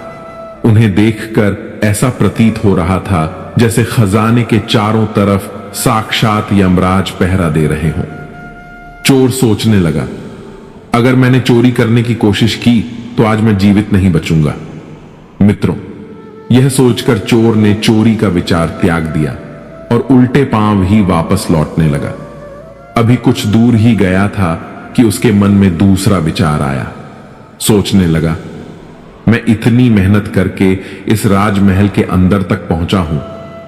उन्हें देखकर ऐसा प्रतीत हो रहा था जैसे खजाने के चारों तरफ साक्षात यमराज पहरा दे रहे हों। चोर सोचने लगा, अगर मैंने चोरी करने की कोशिश की तो आज मैं जीवित नहीं बचूंगा। मित्रों, यह सोचकर चोर ने चोरी का विचार त्याग दिया और उल्टे पांव ही वापस लौटने लगा। अभी कुछ दूर ही गया था कि उसके मन में दूसरा विचार आया। सोचने लगा, मैं इतनी मेहनत करके इस राजमहल के अंदर तक पहुंचा हूं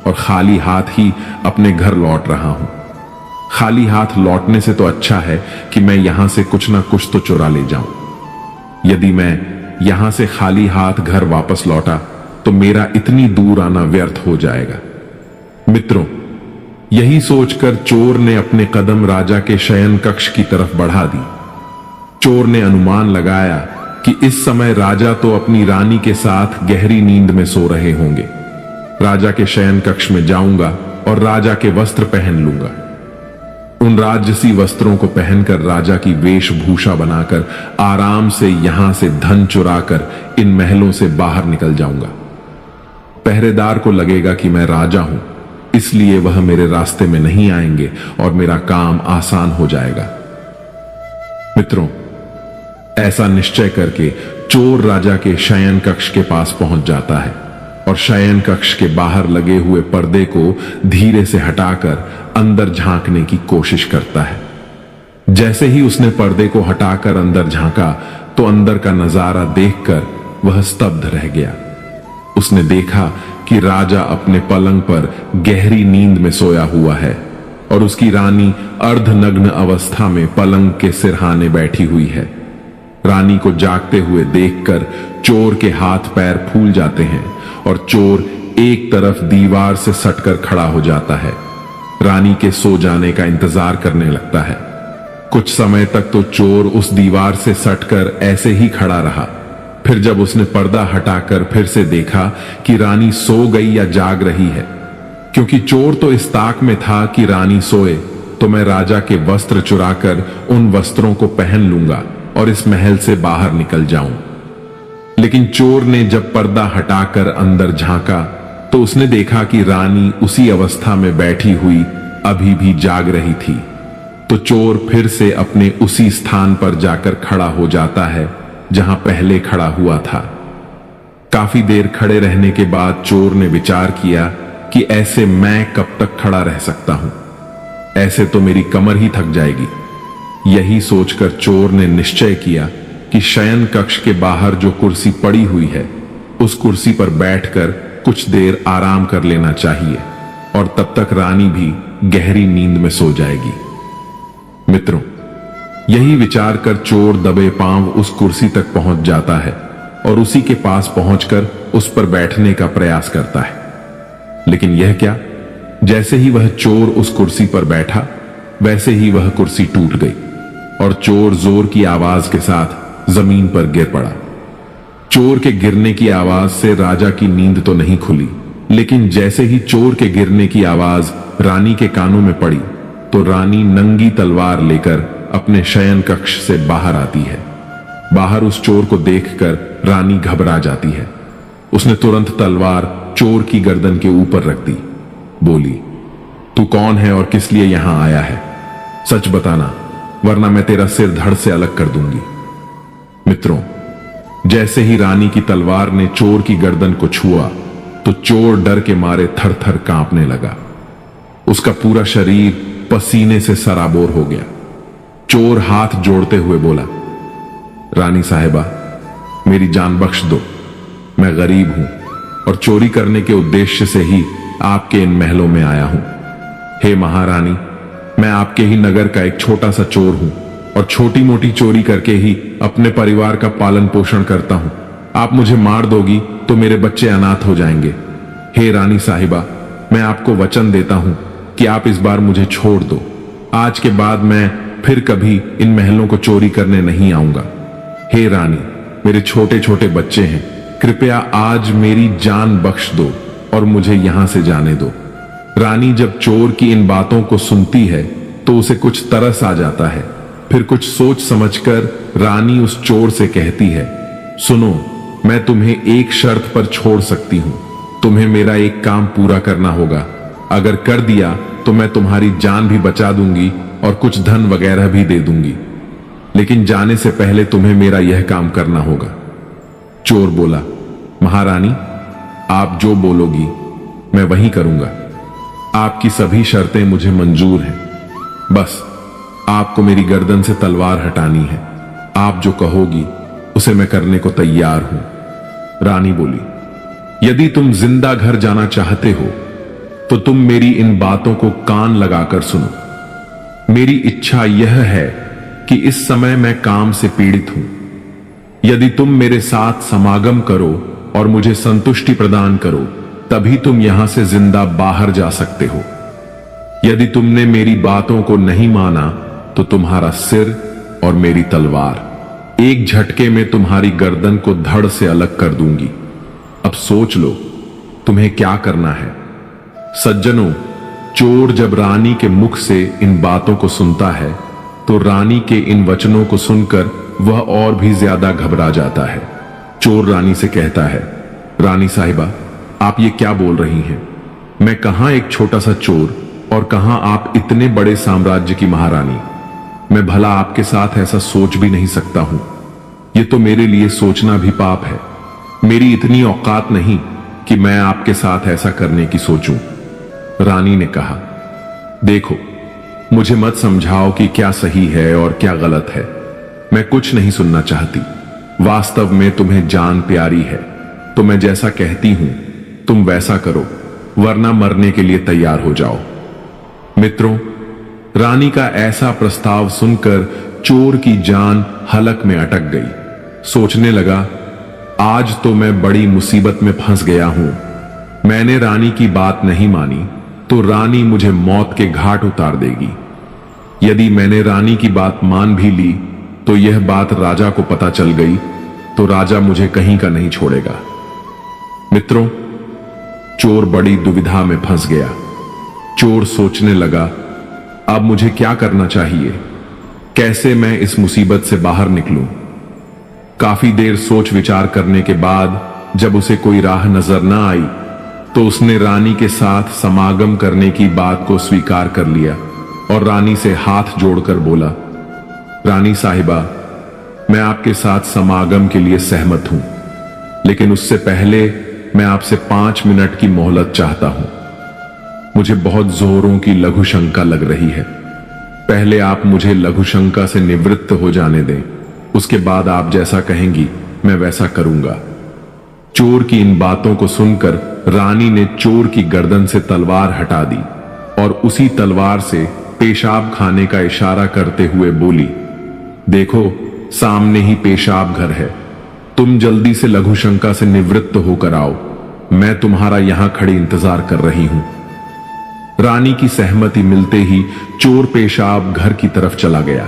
और खाली हाथ ही अपने घर लौट रहा हूं। खाली हाथ लौटने से तो अच्छा है कि मैं यहां से कुछ ना कुछ तो चुरा ले जाऊं। यदि मैं यहां से खाली हाथ घर वापस लौटा तो मेरा इतनी दूर आना व्यर्थ हो जाएगा। मित्रों, यही सोचकर चोर ने अपने कदम राजा के शयन कक्ष की तरफ बढ़ा दी। चोर ने अनुमान लगाया कि इस समय राजा तो अपनी रानी के साथ गहरी नींद में सो रहे होंगे। राजा के शयन कक्ष में जाऊंगा और राजा के वस्त्र पहन लूंगा। उन राजसी वस्त्रों को पहनकर राजा की वेशभूषा बनाकर आराम से यहां से धन चुराकर इन महलों से बाहर निकल जाऊंगा। पहरेदार को लगेगा कि मैं राजा हूं, इसलिए वह मेरे रास्ते में नहीं आएंगे और मेरा काम आसान हो जाएगा। मित्रों, ऐसा निश्चय करके चोर राजा के शयन कक्ष के पास पहुंच जाता है और शयन कक्ष के बाहर लगे हुए पर्दे को धीरे से हटाकर अंदर झांकने की कोशिश करता है। जैसे ही उसने पर्दे को हटाकर अंदर झांका तो अंदर का नजारा देखकर वह स्तब्ध रह गया। उसने देखा कि राजा अपने पलंग पर गहरी नींद में सोया हुआ है और उसकी रानी अर्धनग्न अवस्था में पलंग के सिरहाने बैठी हुई है। रानी को जागते हुए देखकर चोर के हाथ पैर फूल जाते हैं और चोर एक तरफ दीवार से सटकर खड़ा हो जाता है। रानी के सो जाने का इंतजार करने लगता है। कुछ समय तक तो चोर उस दीवार से सटकर ऐसे ही खड़ा रहा। फिर जब उसने पर्दा हटाकर फिर से देखा कि रानी सो गई या जाग रही है, क्योंकि चोर तो इस ताक में था कि रानी सोए तो मैं राजा के वस्त्र चुराकर उन वस्त्रों को पहन लूंगा और इस महल से बाहर निकल जाऊं। लेकिन चोर ने जब पर्दा हटाकर अंदर झांका तो उसने देखा कि रानी उसी अवस्था में बैठी हुई अभी भी जाग रही थी। तो चोर फिर से अपने उसी स्थान पर जाकर खड़ा हो जाता है जहां पहले खड़ा हुआ था। काफी देर खड़े रहने के बाद चोर ने विचार किया कि ऐसे मैं कब तक खड़ा रह सकता हूं, ऐसे तो मेरी कमर ही थक जाएगी। यही सोचकर चोर ने निश्चय किया कि शयन कक्ष के बाहर जो कुर्सी पड़ी हुई है उस कुर्सी पर बैठकर कुछ देर आराम कर लेना चाहिए और तब तक रानी भी गहरी नींद में सो जाएगी। मित्रों, यही विचार कर चोर दबे पांव उस कुर्सी तक पहुंच जाता है और उसी के पास पहुंचकर उस पर बैठने का प्रयास करता है। लेकिन यह क्या, जैसे ही वह चोर उस कुर्सी पर बैठा वैसे ही वह कुर्सी टूट गई और चोर जोर की आवाज के साथ जमीन पर गिर पड़ा। चोर के गिरने की आवाज से राजा की नींद तो नहीं खुली, लेकिन जैसे ही चोर के गिरने की आवाज रानी के कानों में पड़ी तो रानी नंगी तलवार लेकर अपने शयन कक्ष से बाहर आती है। बाहर उस चोर को देखकर रानी घबरा जाती है। उसने तुरंत तलवार चोर की गर्दन के ऊपर रख दी। बोली, तू कौन है और किस लिए यहां आया है? सच बताना, वरना मैं तेरा सिर धड़ से अलग कर दूंगी। मित्रों, जैसे ही रानी की तलवार ने चोर की गर्दन को छुआ तो चोर डर के मारे थर थर कांपने लगा। उसका पूरा शरीर पसीने से सराबोर हो गया। चोर हाथ जोड़ते हुए बोला, रानी साहिबा, मेरी जान बख्श दो। मैं गरीब हूं और चोरी करने के उद्देश्य से ही आपके इन महलों में आया हूं। हे महारानी, मैं आपके ही नगर का एक छोटा सा चोर हूं और छोटी मोटी चोरी करके ही अपने परिवार का पालन पोषण करता हूं। आप मुझे मार दोगी तो मेरे बच्चे अनाथ हो जाएंगे। हे रानी साहिबा, मैं आपको वचन देता हूं कि आप इस बार मुझे छोड़ दो। आज के बाद मैं फिर कभी इन महलों को चोरी करने नहीं आऊंगा। हे रानी, मेरे छोटे छोटे बच्चे हैं, कृपया आज मेरी जान बख्श दो और मुझे यहां से जाने दो। रानी जब चोर की इन बातों को सुनती है तो उसे कुछ तरस आ जाता है। फिर कुछ सोच समझकर रानी उस चोर से कहती है, सुनो, मैं तुम्हें एक शर्त पर छोड़ सकती हूं। तुम्हें मेरा एक काम पूरा करना होगा। अगर कर दिया तो मैं तुम्हारी जान भी बचा दूंगी और कुछ धन वगैरह भी दे दूंगी, लेकिन जाने से पहले तुम्हें मेरा यह काम करना होगा। चोर बोला, महारानी, आप जो बोलोगी मैं वही करूंगा। आपकी सभी शर्तें मुझे मंजूर हैं। बस आपको मेरी गर्दन से तलवार हटानी है। आप जो कहोगी उसे मैं करने को तैयार हूं। रानी बोली, यदि तुम जिंदा घर जाना चाहते हो तो तुम मेरी इन बातों को कान लगाकर सुनो। मेरी इच्छा यह है कि इस समय मैं काम से पीड़ित हूं। यदि तुम मेरे साथ समागम करो और मुझे संतुष्टि प्रदान करो, तभी तुम यहां से जिंदा बाहर जा सकते हो। यदि तुमने मेरी बातों को नहीं माना तो तुम्हारा सिर और मेरी तलवार एक झटके में तुम्हारी गर्दन को धड़ से अलग कर दूंगी। अब सोच लो तुम्हें क्या करना है। सज्जनों, चोर जब रानी के मुख से इन बातों को सुनता है तो रानी के इन वचनों को सुनकर वह और भी ज्यादा घबरा जाता है। चोर रानी से कहता है, रानी साहिबा, आप ये क्या बोल रही हैं? मैं कहां एक छोटा सा चोर और कहां आप इतने बड़े साम्राज्य की महारानी। मैं भला आपके साथ ऐसा सोच भी नहीं सकता हूं। ये तो मेरे लिए सोचना भी पाप है। मेरी इतनी औकात नहीं कि मैं आपके साथ ऐसा करने की सोचूं। रानी ने कहा, देखो, मुझे मत समझाओ कि क्या सही है और क्या गलत है। मैं कुछ नहीं सुनना चाहती। वास्तव में तुम्हें जान प्यारी है तो मैं जैसा कहती हूं तुम वैसा करो, वरना मरने के लिए तैयार हो जाओ। मित्रों, रानी का ऐसा प्रस्ताव सुनकर चोर की जान हलक में अटक गई। सोचने लगा, आज तो मैं बड़ी मुसीबत में फंस गया हूं। मैंने रानी की बात नहीं मानी तो रानी मुझे मौत के घाट उतार देगी। यदि मैंने रानी की बात मान भी ली तो यह बात राजा को पता चल गई तो राजा मुझे कहीं का नहीं छोड़ेगा। मित्रों, चोर बड़ी दुविधा में फंस गया। चोर सोचने लगा, अब मुझे क्या करना चाहिए? कैसे मैं इस मुसीबत से बाहर निकलूं? काफी देर सोच विचार करने के बाद जब उसे कोई राह नजर न आई तो उसने रानी के साथ समागम करने की बात को स्वीकार कर लिया और रानी से हाथ जोड़कर बोला, रानी साहिबा, मैं आपके साथ समागम के लिए सहमत हूं, लेकिन उससे पहले मैं आपसे 5 मिनट की मोहलत चाहता हूं। मुझे बहुत जोरों की लघु शंका लग रही है। पहले आप मुझे लघु शंका से निवृत्त हो जाने दें, उसके बाद आप जैसा कहेंगी मैं वैसा करूंगा। चोर की इन बातों को सुनकर रानी ने चोर की गर्दन से तलवार हटा दी और उसी तलवार से पेशाब खाने का इशारा करते हुए बोली, देखो सामने ही पेशाब घर है, तुम जल्दी से लघु शंका से निवृत्त होकर आओ, मैं तुम्हारा यहां खड़ी इंतजार कर रही हूं। रानी की सहमति मिलते ही चोर पेशाब घर की तरफ चला गया।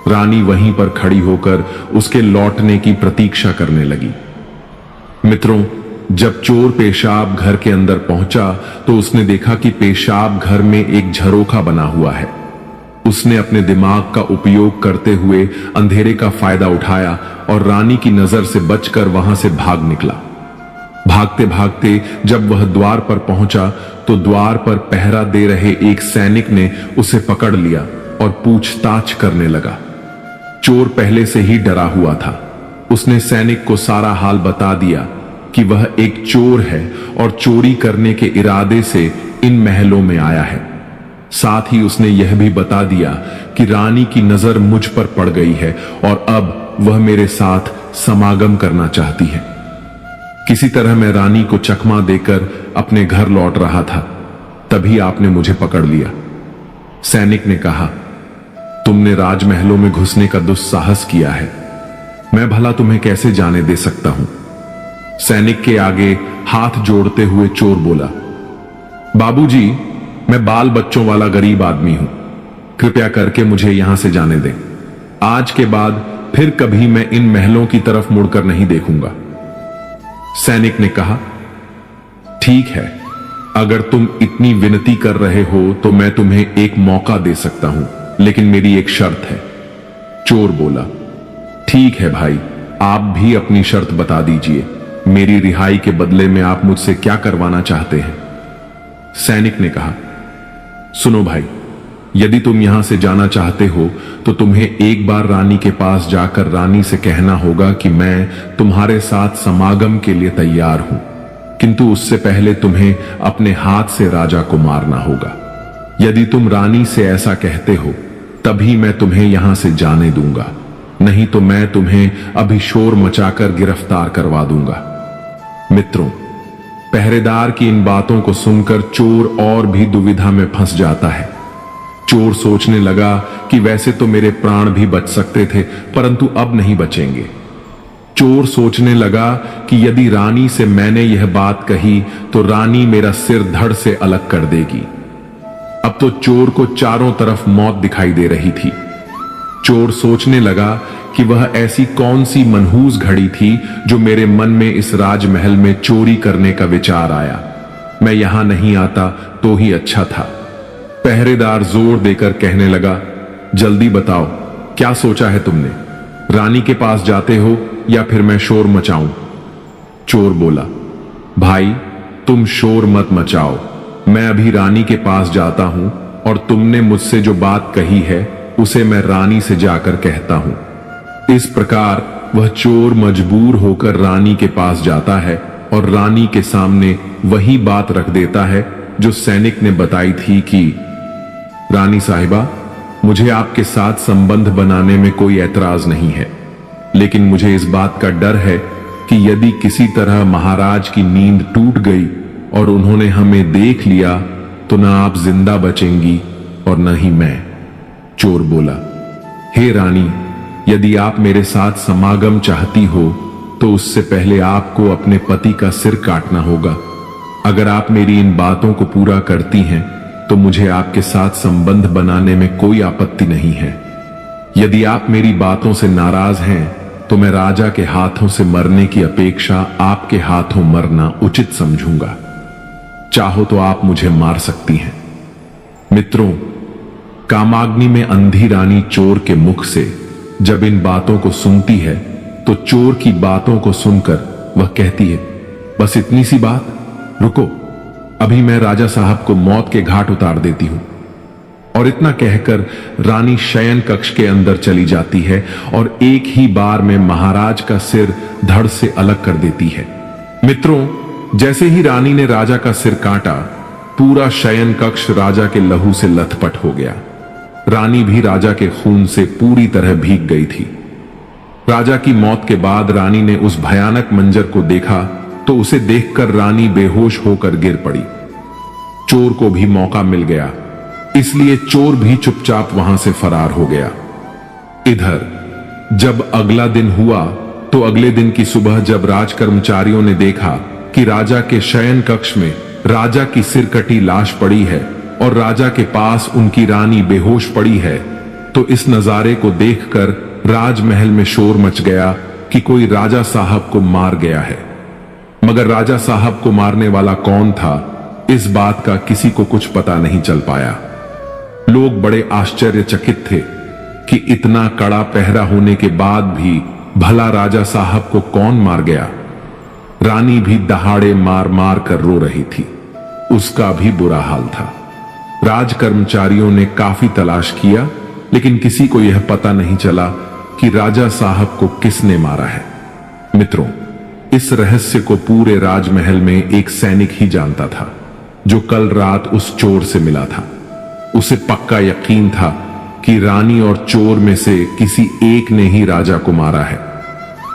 रानी वहीं पर खड़ी होकर उसके लौटने की प्रतीक्षा करने लगी। मित्रों, जब चोर पेशाब घर के अंदर पहुंचा तो उसने देखा कि पेशाब घर में एक झरोखा बना हुआ है। उसने अपने दिमाग का उपयोग करते हुए अंधेरे का फायदा उठाया और रानी की नजर से बचकर वहां से भाग निकला। भागते भागते जब वह द्वार पर पहुंचा तो द्वार पर पहरा दे रहे एक सैनिक ने उसे पकड़ लिया और पूछताछ करने लगा। चोर पहले से ही डरा हुआ था। उसने सैनिक को सारा हाल बता दिया कि वह एक चोर है और चोरी करने के इरादे से इन महलों में आया है। साथ ही उसने यह भी बता दिया कि रानी की नजर मुझ पर पड़ गई है और अब वह मेरे साथ समागम करना चाहती है। किसी तरह मैं रानी को चकमा देकर अपने घर लौट रहा था, तभी आपने मुझे पकड़ लिया। सैनिक ने कहा, तुमने राजमहलों में घुसने का दुस्साहस किया है, मैं भला तुम्हें कैसे जाने दे सकता हूं। सैनिक के आगे हाथ जोड़ते हुए चोर बोला, बाबूजी, मैं बाल बच्चों वाला गरीब आदमी हूं, कृपया करके मुझे यहां से जाने दें। आज के बाद फिर कभी मैं इन महलों की तरफ मुड़कर नहीं देखूंगा। सैनिक ने कहा, ठीक है, अगर तुम इतनी विनती कर रहे हो तो मैं तुम्हें एक मौका दे सकता हूं, लेकिन मेरी एक शर्त है। चोर बोला, ठीक है भाई, आप भी अपनी शर्त बता दीजिए, मेरी रिहाई के बदले में आप मुझसे क्या करवाना चाहते हैं। सैनिक ने कहा, सुनो भाई, यदि तुम यहां से जाना चाहते हो तो तुम्हें एक बार रानी के पास जाकर रानी से कहना होगा कि मैं तुम्हारे साथ समागम के लिए तैयार हूं, किंतु उससे पहले तुम्हें अपने हाथ से राजा को मारना होगा। यदि तुम रानी से ऐसा कहते हो तभी मैं तुम्हें यहां से जाने दूंगा, नहीं तो मैं तुम्हें अभी शोर मचाकर गिरफ्तार करवा दूंगा। मित्रों, पहरेदार की इन बातों को सुनकर चोर और भी दुविधा में फंस जाता है। चोर सोचने लगा कि वैसे तो मेरे प्राण भी बच सकते थे, परंतु अब नहीं बचेंगे। चोर सोचने लगा कि यदि रानी से मैंने यह बात कही तो रानी मेरा सिर धड़ से अलग कर देगी। अब तो चोर को चारों तरफ मौत दिखाई दे रही थी। चोर सोचने लगा कि वह ऐसी कौन सी मनहूस घड़ी थी जो मेरे मन में इस राजमहल में चोरी करने का विचार आया। मैं यहां नहीं आता तो ही अच्छा था। पहरेदार जोर देकर कहने लगा, जल्दी बताओ, क्या सोचा है तुमने? रानी के पास जाते हो या फिर मैं शोर मचाऊं? चोर बोला, भाई तुम शोर मत मचाओ, मैं अभी रानी के पास जाता हूं और तुमने मुझसे जो बात कही है उसे मैं रानी से जाकर कहता हूं। इस प्रकार वह चोर मजबूर होकर रानी के पास जाता है और रानी के सामने वही बात रख देता है जो सैनिक ने बताई थी कि रानी साहिबा, मुझे आपके साथ संबंध बनाने में कोई ऐतराज नहीं है, लेकिन मुझे इस बात का डर है कि यदि किसी तरह महाराज की नींद टूट गई और उन्होंने हमें देख लिया तो न आप जिंदा बचेंगी और न ही मैं। चोर बोला, हे रानी, यदि आप मेरे साथ समागम चाहती हो तो उससे पहले आपको अपने पति का सिर काटना होगा। अगर आप मेरी इन बातों को पूरा करती हैं तो मुझे आपके साथ संबंध बनाने में कोई आपत्ति नहीं है। यदि आप मेरी बातों से नाराज हैं तो मैं राजा के हाथों से मरने की अपेक्षा आपके हाथों मरना उचित समझूंगा। चाहो तो आप मुझे मार सकती हैं। मित्रों, कामाग्नि में अंधी रानी चोर के मुख से जब इन बातों को सुनती है तो चोर की बातों को सुनकर वह कहती है, बस इतनी सी बात, रुको, अभी मैं राजा साहब को मौत के घाट उतार देती हूं। और इतना कहकर रानी शयन कक्ष के अंदर चली जाती है और एक ही बार में महाराज का सिर धड़ से अलग कर देती है। मित्रों, जैसे ही रानी ने राजा का सिर काटा, पूरा शयन कक्ष राजा के लहू से लथपथ हो गया। रानी भी राजा के खून से पूरी तरह भीग गई थी। राजा की मौत के बाद रानी ने उस भयानक मंजर को देखा तो उसे देखकर रानी बेहोश होकर गिर पड़ी। चोर को भी मौका मिल गया, इसलिए चोर भी चुपचाप वहां से फरार हो गया। इधर जब अगला दिन हुआ तो अगले दिन की सुबह जब राज कर्मचारियों ने देखा कि राजा के शयन कक्ष में राजा की सिर कटी लाश पड़ी है और राजा के पास उनकी रानी बेहोश पड़ी है, तो इस नजारे को देखकर राजमहल में शोर मच गया कि कोई राजा साहब को मार गया है। मगर राजा साहब को मारने वाला कौन था, इस बात का किसी को कुछ पता नहीं चल पाया। लोग बड़े आश्चर्यचकित थे कि इतना कड़ा पहरा होने के बाद भी भला राजा साहब को कौन मार गया। रानी भी दहाड़े मार मार कर रो रही थी, उसका भी बुरा हाल था। राज कर्मचारियों ने काफी तलाश किया, लेकिन किसी को यह पता नहीं चला कि राजा साहब को किसने मारा है। मित्रों, इस रहस्य को पूरे राजमहल में एक सैनिक ही जानता था, जो कल रात उस चोर से मिला था। उसे पक्का यकीन था कि रानी और चोर में से किसी एक ने ही राजा को मारा है,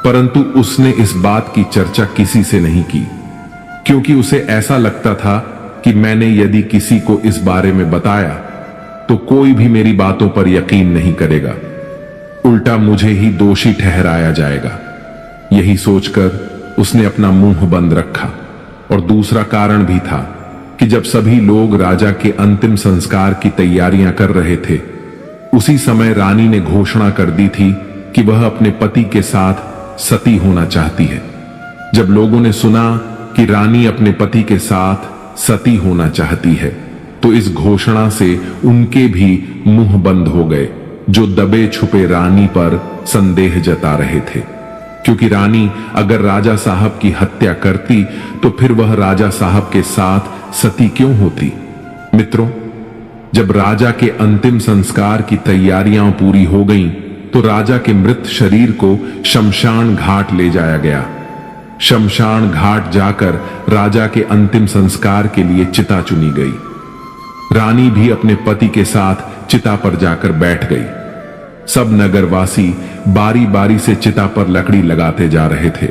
परंतु उसने इस बात की चर्चा किसी से नहीं की, क्योंकि उसे ऐसा लगता था कि मैंने यदि किसी को इस बारे में बताया तो कोई भी मेरी बातों पर यकीन नहीं करेगा, उल्टा मुझे ही दोषी ठहराया जाएगा। यही सोचकर उसने अपना मुंह बंद रखा। और दूसरा कारण भी था कि जब सभी लोग राजा के अंतिम संस्कार की तैयारियां कर रहे थे, उसी समय रानी ने घोषणा कर दी थी कि वह अपने पति के साथ सती होना चाहती है। जब लोगों ने सुना कि रानी अपने पति के साथ सती होना चाहती है, तो इस घोषणा से उनके भी मुंह बंद हो गए, जो दबे छुपे रानी पर संदेह जता रहे थे। क्योंकि रानी अगर राजा साहब की हत्या करती तो फिर वह राजा साहब के साथ सती क्यों होती। मित्रों, जब राजा के अंतिम संस्कार की तैयारियां पूरी हो गईं, तो राजा के मृत शरीर को शमशान घाट ले जाया गया। शमशान घाट जाकर राजा के अंतिम संस्कार के लिए चिता चुनी गई। रानी भी अपने पति के साथ चिता पर जाकर बैठ गई। सब नगरवासी बारी बारी से चिता पर लकड़ी लगाते जा रहे थे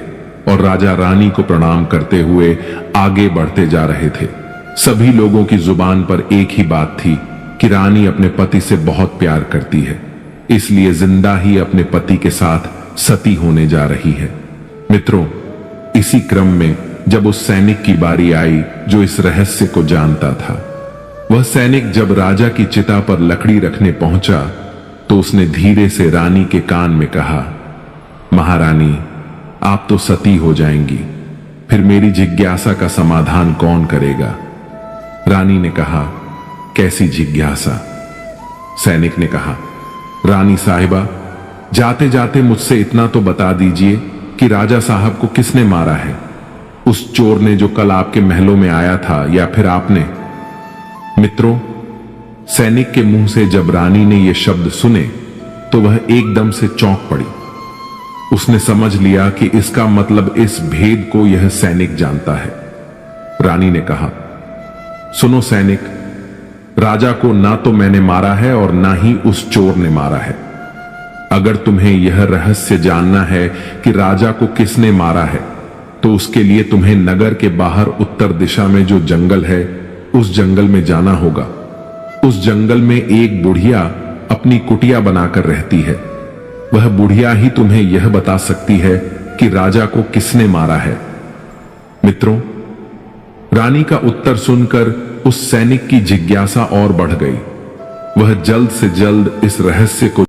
और राजा रानी को प्रणाम करते हुए आगे बढ़ते जा रहे थे। सभी लोगों की जुबान पर एक ही बात थी कि रानी अपने पति से बहुत प्यार करती है, इसलिए जिंदा ही अपने पति के साथ सती होने जा रही है। मित्रों, इसी क्रम में जब उस सैनिक की बारी आई जो इस रहस्य को जानता था, वह सैनिक जब राजा की चिता पर लकड़ी रखने पहुंचा तो उसने धीरे से रानी के कान में कहा, महारानी, आप तो सती हो जाएंगी, फिर मेरी जिज्ञासा का समाधान कौन करेगा। रानी ने कहा, कैसी जिज्ञासा। सैनिक ने कहा, रानी साहिबा, जाते जाते मुझसे इतना तो बता दीजिए कि राजा साहब को किसने मारा है। उस चोर ने जो कल आपके महलों में आया था, या फिर आपने। मित्रों, सैनिक के मुंह से जब रानी ने ये शब्द सुने तो वह एकदम से चौंक पड़ी। उसने समझ लिया कि इसका मतलब इस भेद को यह सैनिक जानता है। रानी ने कहा, सुनो सैनिक, राजा को ना तो मैंने मारा है और ना ही उस चोर ने मारा है। अगर तुम्हें यह रहस्य जानना है कि राजा को किसने मारा है, तो उसके लिए तुम्हें नगर के बाहर उत्तर दिशा में जो जंगल है, उस जंगल में जाना होगा। उस जंगल में एक बुढ़िया अपनी कुटिया बनाकर रहती है। वह बुढ़िया ही तुम्हें यह बता सकती है कि राजा को किसने मारा है। मित्रों, रानी का उत्तर सुनकर उस सैनिक की जिज्ञासा और बढ़ गई। वह जल्द से जल्द इस रहस्य को